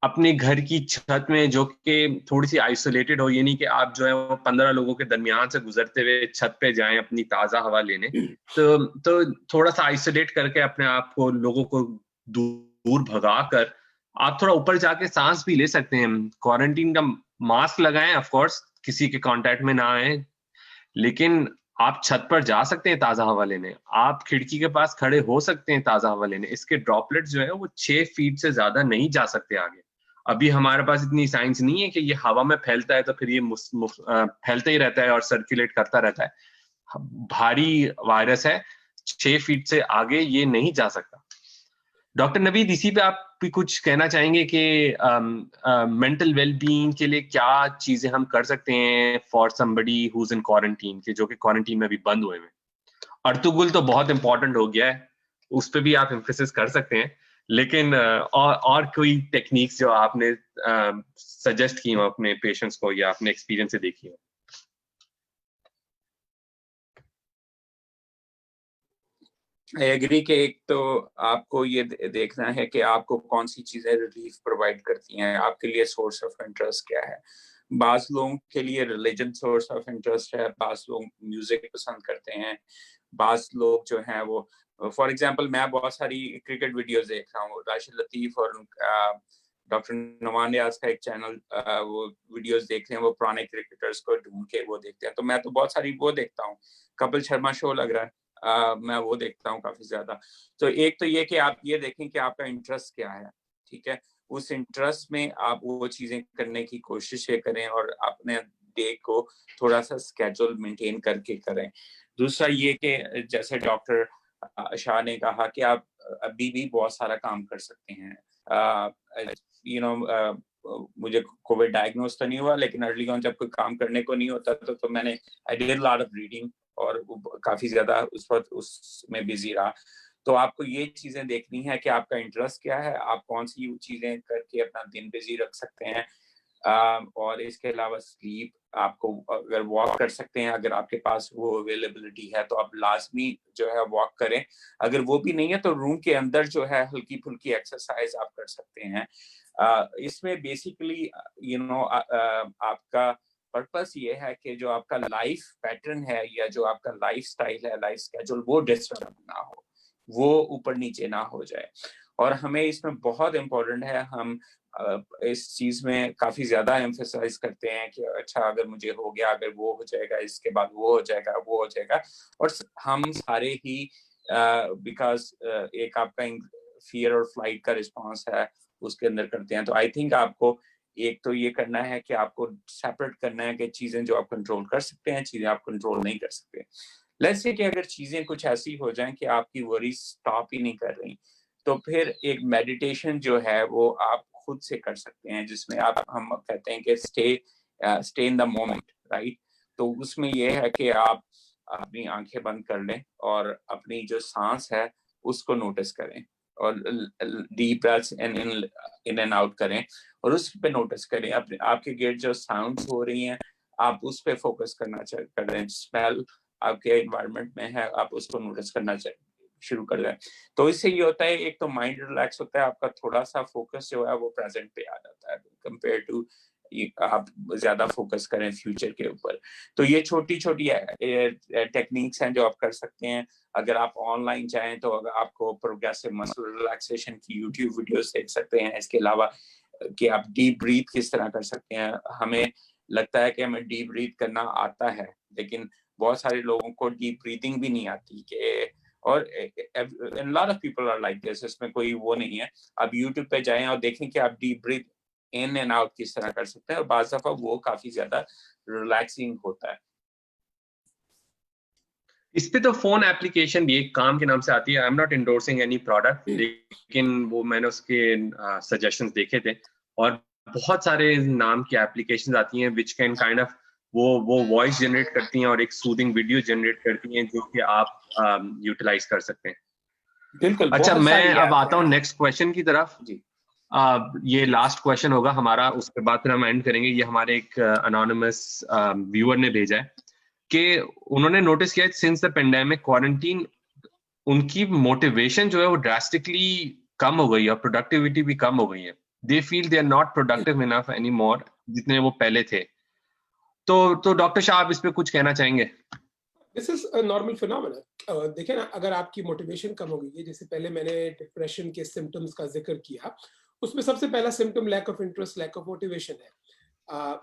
अपने घर की छत में जो कि थोड़ी सी आइसोलेटेड हो, ये नहीं कि आप जो है वो 15 लोगों के दरमियान से गुजरते हुए छत पे जाएं अपनी ताजा हवा लेने, तो थोड़ा सा आइसोलेट करके अपने आप को, लोगों को दूर भगा कर आप थोड़ा ऊपर जाके सांस भी ले सकते हैं। क्वारंटीन का मास्क लगाएं, ऑफ कोर्स किसी के कांटेक्ट में ना आए, लेकिन आप छत पर जा सकते हैं ताजा हवा लेने, आप खिड़की के पास खड़े हो सकते हैं ताजा हवा लेने। इसके ड्रॉपलेट्स जो है वो 6 फीट से ज्यादा नहीं जा सकते आगे। अभी हमारे पास इतनी साइंस नहीं है कि ये हवा में फैलता है तो फिर ये फैलता ही रहता है और सर्कुलेट करता रहता है। भारी वायरस है, 6 फीट से आगे ये नहीं जा सकता। डॉक्टर नवीद, इसी पे आप भी कुछ कहना चाहेंगे कि मेंटल वेलबींग के लिए क्या चीजें हम कर सकते हैं for somebody who is in quarantine, के जो कि क्वारंटीन में भी बंद हुए हैं? अर्तुगुल तो बहुत इंपॉर्टेंट हो गया है, उस पर भी आप एम्फेसिस कर सकते हैं, लेकिन और कोई टेक्निक्स जो आपने सजेस्ट की हो अपने पेशेंट्स को या अपने एक्सपीरियंस से देखी हो? आई एग्री कि एक तो आपको ये देखना है कि आपको कौन सी चीजें रिलीफ प्रोवाइड करती हैं, आपके लिए सोर्स ऑफ इंटरेस्ट क्या है। बास लोगों के लिए रिलीजन सोर्स ऑफ इंटरेस्ट है, बास लोग म्यूजिक पसंद करते हैं, बास लोग जो हैं वो, फॉर एग्जांपल मैं बहुत सारी क्रिकेट वीडियोस देख रहा हूँ, राशिद लतीफ और डॉक्टर नुमान नियाज का एक चैनल, वो वीडियोस देखते हैं, वो पुराने क्रिकेटर्स को ढूंढ के वो देखते हैं। तो मैं तो बहुत सारी वो देखता हूँ, कपिल शर्मा शो लग रहा है, मैं वो देखता हूँ काफी ज्यादा। तो एक तो ये कि आप ये देखें कि आपका इंटरेस्ट क्या है, ठीक है, उस इंटरेस्ट में आप वो चीजें करने की कोशिश करें और अपने डे को थोड़ा सा स्केड्यूल मेंटेन करके करें। दूसरा ये कि जैसे डॉक्टर शाह ने कहा कि आप अभी भी बहुत सारा काम कर सकते हैं, यू नो मुझे कोविड डायग्नोस तो नहीं हुआ, लेकिन अर्ली ऑन जब कोई काम करने को नहीं होता तो मैंने I did lot of reading और काफी ज्यादा उस वक्त उसमें बिजी रहा। तो आपको ये चीजें देखनी है कि आपका इंटरेस्ट क्या है, आप कौन सी चीजें करके अपना दिन बिजी रख सकते हैं। और इसके अलावा स्लीप, आपको अगर वॉक कर सकते हैं, अगर आपके पास वो अवेलेबिलिटी है तो आप लाजमी जो है वॉक करें। अगर वो भी नहीं है तो रूम के अंदर जो है हल्की फुल्की एक्सरसाइज आप कर सकते हैं। इसमें बेसिकली यू नो आपका पर्पस ये है कि जो आपका लाइफ पैटर्न है या जो आपका लाइफ स्टाइल है, लाइफ स्केड्यूल, वो डिस्टर्ब ना हो, वो ऊपर नीचे ना हो जाए। और हमें इसमें बहुत इम्पोर्टेंट है, हम इस चीज में काफी ज्यादा एम्फेसाइज करते हैं कि अच्छा अगर मुझे हो गया, अगर वो हो जाएगा, इसके बाद वो हो जाएगा, वो हो जाएगा। और हम सारे ही बिकॉज एक आपका फियर और फ्लाइट का रिस्पॉन्स है उसके अंदर करते हैं। तो आई थिंक आपको एक तो ये करना है कि आपको सेपरेट करना है कि चीजें जो आप कंट्रोल कर सकते हैं, चीजें आप कंट्रोल नहीं कर सकते। लेट्स से कि अगर चीजें कुछ ऐसी हो जाएं कि आपकी वरी स्टॉप ही नहीं कर रही, तो फिर एक मेडिटेशन जो है वो आप खुद से कर सकते हैं, जिसमें हम कहते हैं कि stay in the moment, right. तो उसमें ये है कि आप अपनी आंखें बंद कर लें और अपनी जो सांस है उसको नोटिस करें और deep breaths in and out करें और उस पे नोटिस करें अपने आपके गिर्द जो साउंड्स हो रही हैं आप उस पे फोकस करना कर रहे हैं। स्मेल आपके एनवायरनमेंट में है, आप उसको नोटिस करना शुरू कर दें। तो इससे ये होता है, एक तो माइंड रिलैक्स होता है, आपका थोड़ा सा फोकस जो है वो प्रेजेंट पे आ जाता है कंपेयर टू आप ज्यादा फोकस करें फ्यूचर के ऊपर। तो ये छोटी छोटी टेक्निक्स हैं जो आप कर सकते हैं। अगर आप ऑनलाइन चाहें तो अगर आपको प्रोग्रेसिव मसल रिलैक्सेशन की यूट्यूब वीडियोस देख सकते हैं। इसके अलावा कि आप डीप ब्रीथ किस तरह कर सकते हैं। हमें लगता है कि हमें डीप ब्रीथ करना आता है, लेकिन बहुत सारे लोगों को डीप ब्रीथिंग भी नहीं आती कि, और lot of people are like this, इसमें कोई वो नहीं है। आप यूट्यूब पे जाएं और देखें कि आप deep breath in and out किस तरह कर सकते हैं, और बाज़ दफा वो काफी ज्यादा रिलैक्सिंग होता है। इस पे तो फोन एप्लीकेशन भी एक काम के नाम से आती है। I am not endorsing any product, लेकिन वो मैंने उसके सजेशंस देखे थे और बहुत सारे नाम की एप्लीकेशंस आती हैं विच कैन काइंड ऑफ वो वॉइस जनरेट करती हैं और एक सूदिंग वीडियो जनरेट करती हैं जो कि आप यूटिलाइज कर सकते हैं। बिल्कुल। अच्छा, मैं अब आता हूँ नेक्स्ट क्वेश्चन की तरफ जी। ये लास्ट क्वेश्चन होगा हमारा, उसके बाद फिर हम एंड करेंगे। ये हमारे एक अनोनिमस व्यूअर ने भेजा है कि उन्होंने नोटिस किया सिंस द पेंडेमिक क्वारंटीन उनकी मोटिवेशन जो है वो ड्रास्टिकली कम हो गई है, प्रोडक्टिविटी भी कम हो गई है। They feel they are not productive enough any more जितने वो पहले थे। तो डॉक्टर शाह, आप इस पे कुछ कहना चाहेंगे? This is a normal phenomena. देखिए ना, अगर आपकी मोटिवेशन कम हो गई है, जैसे पहले मैंने डिप्रेशन के सिम्टम्स का जिक्र किया, उसमें सबसे पहला symptom lack of interest, lack of motivation है।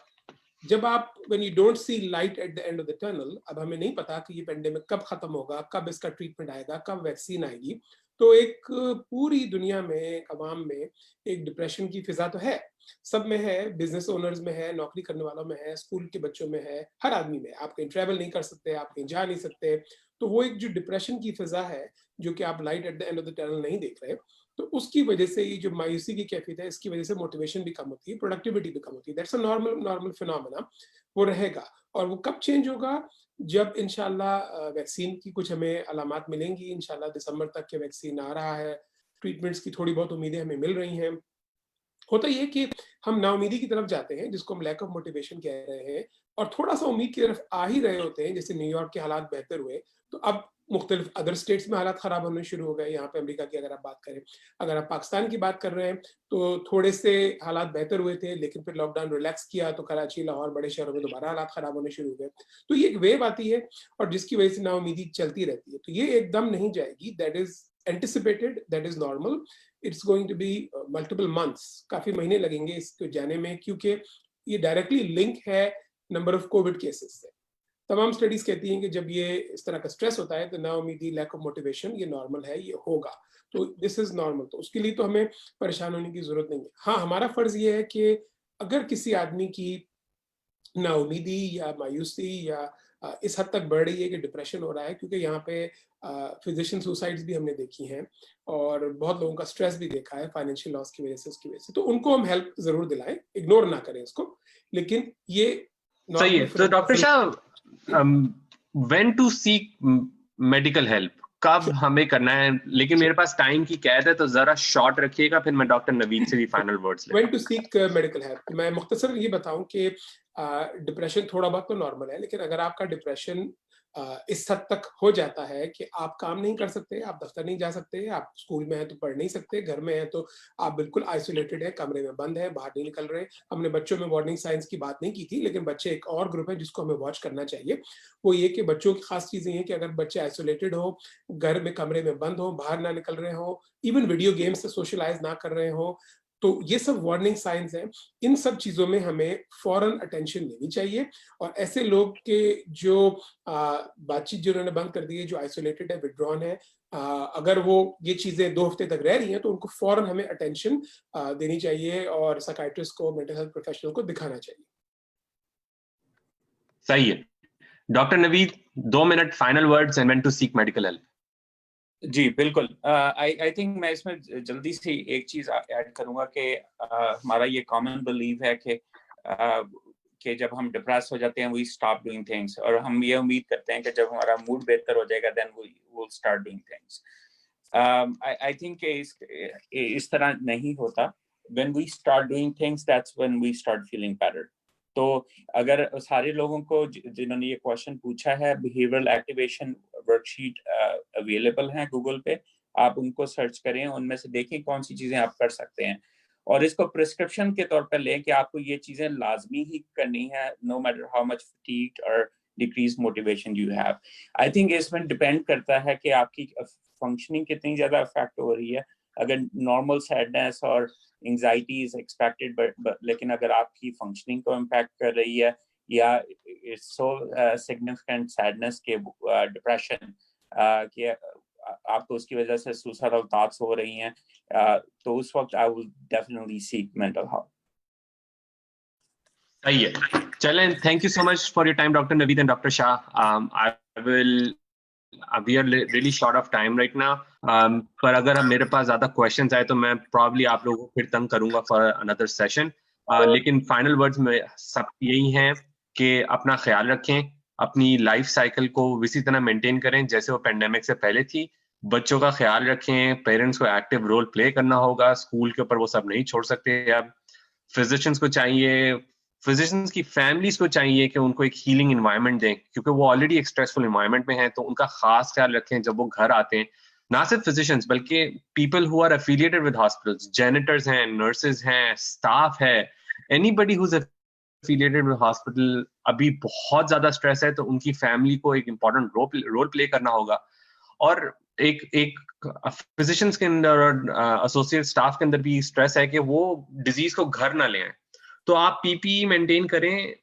जब आप when you don't see light at the end of the tunnel, अब हमें नहीं पता कि ये पेंडेमिक कब खत्म होगा, कब इसका ट्रीटमेंट आएगा, कब वैक्सीन आएगी, तो एक पूरी दुनिया में, अवाम में एक डिप्रेशन की फिजा तो है, सब में है, बिजनेस ओनर्स में है, नौकरी करने वालों में है, स्कूल के बच्चों में है, हर आदमी में। आप कहीं ट्रैवल नहीं कर सकते, आप कहीं जा नहीं सकते, तो वो एक जो डिप्रेशन की फिजा है, जो कि आप light at the end of the tunnel नहीं देख रहे, तो उसकी वजह से ये जो मायूसी की कैफियत है, इसकी वजह से मोटिवेशन भी कम होती है, प्रोडक्टिविटी भी कम होती है। That's a normal phenomena. वो रहेगा। और वो कब चेंज होगा? जब इंशाल्लाह वैक्सीन की कुछ हमें अलामात मिलेंगी। इंशाल्लाह दिसंबर तक के वैक्सीन आ रहा है, ट्रीटमेंट्स की थोड़ी बहुत उम्मीदें हमें मिल रही हैं। होता ये कि हम नाउमीदी की तरफ जाते हैं, जिसको हम लैक ऑफ मोटिवेशन कह रहे हैं, और थोड़ा सा उम्मीद की तरफ आ ही रहे होते हैं। जैसे न्यूयॉर्क के हालात बेहतर हुए, तो अब मुख्तलिफ अदर स्टेट्स में हालात खराब होने शुरू हो गए। यहाँ पे अमेरिका की अगर आप बात करें, अगर आप पाकिस्तान की बात कर रहे हैं, तो थोड़े से हालात बेहतर हुए थे, लेकिन फिर लॉकडाउन रिलैक्स किया तो कराची, लाहौर, बड़े शहरों में दोबारा हालात खराब होने शुरू हो गए। तो ये एक वेव आती है और जिसकी वजह से नाउमीदी चलती रहती है। तो ये एकदम नहीं जाएगी। That is anticipated, that is normal. It's going to be multiple months, काफी महीने लगेंगे इसको जाने में, क्योंकि ये डायरेक्टली लिंक है नंबर ऑफ कोविड केसेस से। तमाम स्टडीज कहती हैं कि जब ये इस तरह का स्ट्रेस होता है तो नाउमीदी, लैक ऑफ मोटिवेशन, ये नॉर्मल है, ये होगा। तो दिस इज नॉर्मल। तो उसके लिए तो हमें परेशान होने की जरूरत नहीं है। हाँ, हमारा फर्ज ये है कि अगर किसी आदमी की नाउमीदी या मायूसी या इस हद तक बढ़ रही है कि डिप्रेशन हो रहा है, क्योंकि यहाँ पे फिजिशियन सुसाइड्स भी हमने देखी हैं और बहुत लोगों का स्ट्रेस भी देखा है फाइनेंशियल लॉस की वजह से, उसकी वजह से। तो उनको हम हेल्प जरूर दिलाएं, इग्नोर ना करें इसको, लेकिन ये सही है। तो doctor Shah, when to seek medical help, कब हमें करना है? लेकिन मेरे पास टाइम की कैद है, तो जरा शॉर्ट रखिएगा, फिर मैं डॉक्टर नवीद से भी फाइनल वर्ड्स ले। When to seek medical help, मैं मुख्तसर ये बताऊं कि डिप्रेशन थोड़ा बहुत तो नॉर्मल है, लेकिन अगर आपका डिप्रेशन इस हद तक हो जाता है कि आप काम नहीं कर सकते, आप दफ्तर नहीं जा सकते, आप स्कूल में हैं तो पढ़ नहीं सकते, घर में हैं तो आप बिल्कुल आइसोलेटेड है, कमरे में बंद है, बाहर नहीं निकल रहे। हमने बच्चों में वार्निंग साइंस की बात नहीं की थी, लेकिन बच्चे एक और ग्रुप है जिसको हमें वॉच करना चाहिए। वो ये कि बच्चों की खास चीजें हैं कि अगर बच्चे आइसोलेटेड हो, घर में कमरे में बंद हो, बाहर ना निकल रहे हो, इवन वीडियो गेम से सोशलाइज ना कर रहे हो, तो ये सब वार्निंग साइंस हैं। इन सब चीजों में हमें फौरन अटेंशन लेनी चाहिए, और ऐसे लोग के जो बातचीत जिन्होंने बंद कर दी है, जो आइसोलेटेड है, विड्रॉन है, अगर वो ये चीजें 2 हफ्ते तक रह रही हैं, तो उनको फौरन हमें अटेंशन देनी चाहिए और साइकियाट्रिस्ट को, मेंटल हेल्थ प्रोफेशनल को दिखाना चाहिए। सही है। Doctor Naveed, 2 minute final words and when to seek medical help. जी बिल्कुल। आई थिंक मैं इसमें जल्दी से एक चीज ऐड करूंगा कि हमारा ये कॉमन बिलीव है कि जब हम डिप्रेस हो जाते हैं वी स्टॉप डूइंग थिंग्स, और हम ये उम्मीद करते हैं कि जब हमारा मूड बेहतर हो जाएगा then we will start doing things. I think इस तरह नहीं होता। When we start doing things that's when we start feeling better. तो अगर सारे लोगों को जिन्होंने ये क्वेश्चन पूछा है, बिहेवियरल एक्टिवेशन वर्कशीट अवेलेबल है गूगल पे, आप उनको सर्च करें, उनमें से देखें कौन सी चीजें आप कर सकते हैं, और इसको प्रिस्क्रिप्शन के तौर पर लें कि आपको ये चीजें लाजमी ही करनी है, no matter how much fatigued और decrease motivation you have. I think इसमें डिपेंड करता है कि आपकी फंक्शनिंग कितनी ज्यादा अफेक्ट हो रही है। अगर नॉर्मल सैडनेस और एंजाइटी इज एक्सपेक्टेड, बट लेकिन अगर आपकी फंक्शनिंग को इम्पैक्ट कर रही है, या इट्स सो सिग्निफिकेंट सैडनेस के डिप्रेशन कि आपको उसकी वजह से सुसाइडल थॉट्स हो रही हैं, तो उस वक्त I will definitely seek mental help. सही है। चलें, thank you so much for your time doctor Naveed and doctor Shah. I will we are really short of time right now, पर अगर मेरे पास ज्यादा questions आए तो मैं probably आप लोगों को फिर तंग करूंगा for another session, लेकिन final words में सब यही हैं कि अपना ख्याल रखें, अपनी लाइफ साइकिल को इसी तरह मेंटेन करें जैसे वो पेंडेमिक से पहले थी। बच्चों का ख्याल रखें, पेरेंट्स को एक्टिव रोल प्ले करना होगा, स्कूल के ऊपर वो सब नहीं छोड़ सकते। अब फिजिशियंस को चाहिए, फिजिशियंस की फैमिलीज को चाहिए कि उनको एक हीलिंग एनवायरनमेंट दें, क्योंकि वो ऑलरेडी एक स्ट्रेसफुल एनवायरनमेंट में हैं, तो उनका खास ख्याल रखें जब वो घर आते हैं। ना सिर्फ फिजिशियंस बल्कि people who are affiliated with hospitals, janitors हैं, नर्सेज हैं, स्टाफ है, anybody who is affiliated with hospital, अभी बहुत ज्यादा स्ट्रेस है, तो उनकी फैमिली को एक इंपॉर्टेंट रोल प्ले करना होगा। और एक फिजिशियंस के अंदर और एसोसिएट स्टाफ के अंदर भी स्ट्रेस है कि वो डिजीज को घर ना ले आए, तो आप पीपीई मेंटेन करें,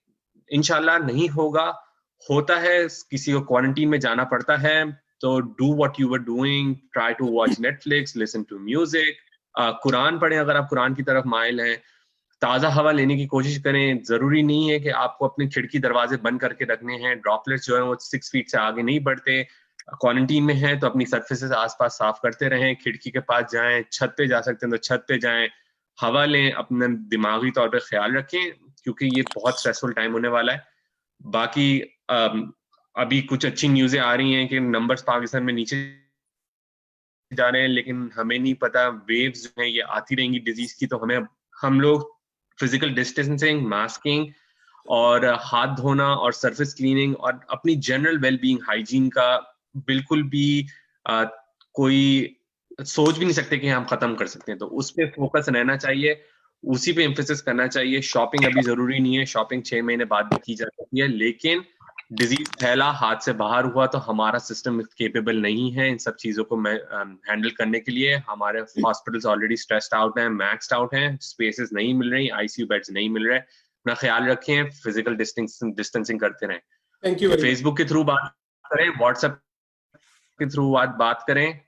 इंशाल्लाह नहीं होगा। होता है किसी को क्वारंटीन में जाना पड़ता है, तो do what you were doing, try to watch Netflix, listen to music, Quran पढ़ें अगर आप कुरान की तरफ माइल हैं, ताज़ा हवा लेने की कोशिश करें। जरूरी नहीं है कि आपको अपने खिड़की दरवाजे बंद करके रखने हैं, ड्रॉपलेट्स जो है वो 6 फीट से आगे नहीं बढ़ते। क्वारंटीन में है तो अपनी सर्फेसेस आसपास साफ करते रहें, खिड़की के पास जाएं, छत पे जा सकते हैं तो छत पे जाएं, हवा लें, अपना दिमागी तौर पे ख्याल रखें, क्योंकि ये बहुत स्ट्रेसफुल टाइम होने वाला है। बाकी अभी कुछ अच्छी न्यूज़ें आ रही हैं कि नंबर्स पाकिस्तान में नीचे जा रहे हैं, लेकिन हमें नहीं पता वेव्स जो हैं ये आती रहेंगी डिजीज की, तो हम लोग फिजिकल डिस्टेंसिंग, मास्किंग और हाथ धोना और सरफेस क्लीनिंग और अपनी जनरल वेलबींग हाइजीन का बिल्कुल भी कोई सोच भी नहीं सकते कि हम खत्म कर सकते हैं, तो उस पे फोकस रहना चाहिए, उसी पे एम्फेसिस करना चाहिए। शॉपिंग अभी जरूरी नहीं है, शॉपिंग 6 महीने बाद भी की जा सकती है, लेकिन डिजीज फैला, हाथ से बाहर हुआ, तो हमारा सिस्टम केपेबल नहीं है इन सब चीजों को हैंडल करने के लिए। हमारे हॉस्पिटल्स ऑलरेडी स्ट्रेस्ड आउट हैं, मैक्सड आउट हैं, स्पेसेस नहीं मिल रही, आईसीयू बेड्स नहीं मिल रहे। अपना ख्याल रखें, फिजिकल डिस्टेंसिंग करते रहें। Thank you. फेसबुक के थ्रू बात करें, व्हाट्सएप के थ्रू बात करें,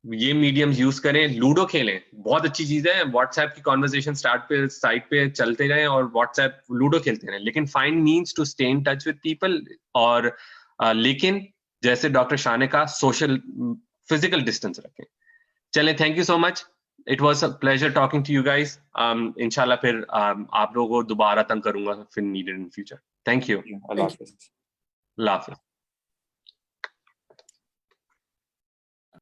ये मीडियम्स यूज करें, लूडो खेलें, बहुत अच्छी चीज है। व्हाट्सएप की कॉन्वर्सेशन स्टार्ट पे साइट पे चलते रहें और व्हाट्सएप लूडो खेलते रहें, लेकिन find means to stay in touch with people. और लेकिन जैसे डॉक्टर शाह ने कहा, सोशल फिजिकल डिस्टेंस रखें। चलें, thank you so much, it was a pleasure talking to you guys. इंशाल्लाह फिर आप लोगों को दोबारा तंग करूंगा फिर needed in future. Thank you, अल्लाह हाफिज़। अल्लाह हाफिज़।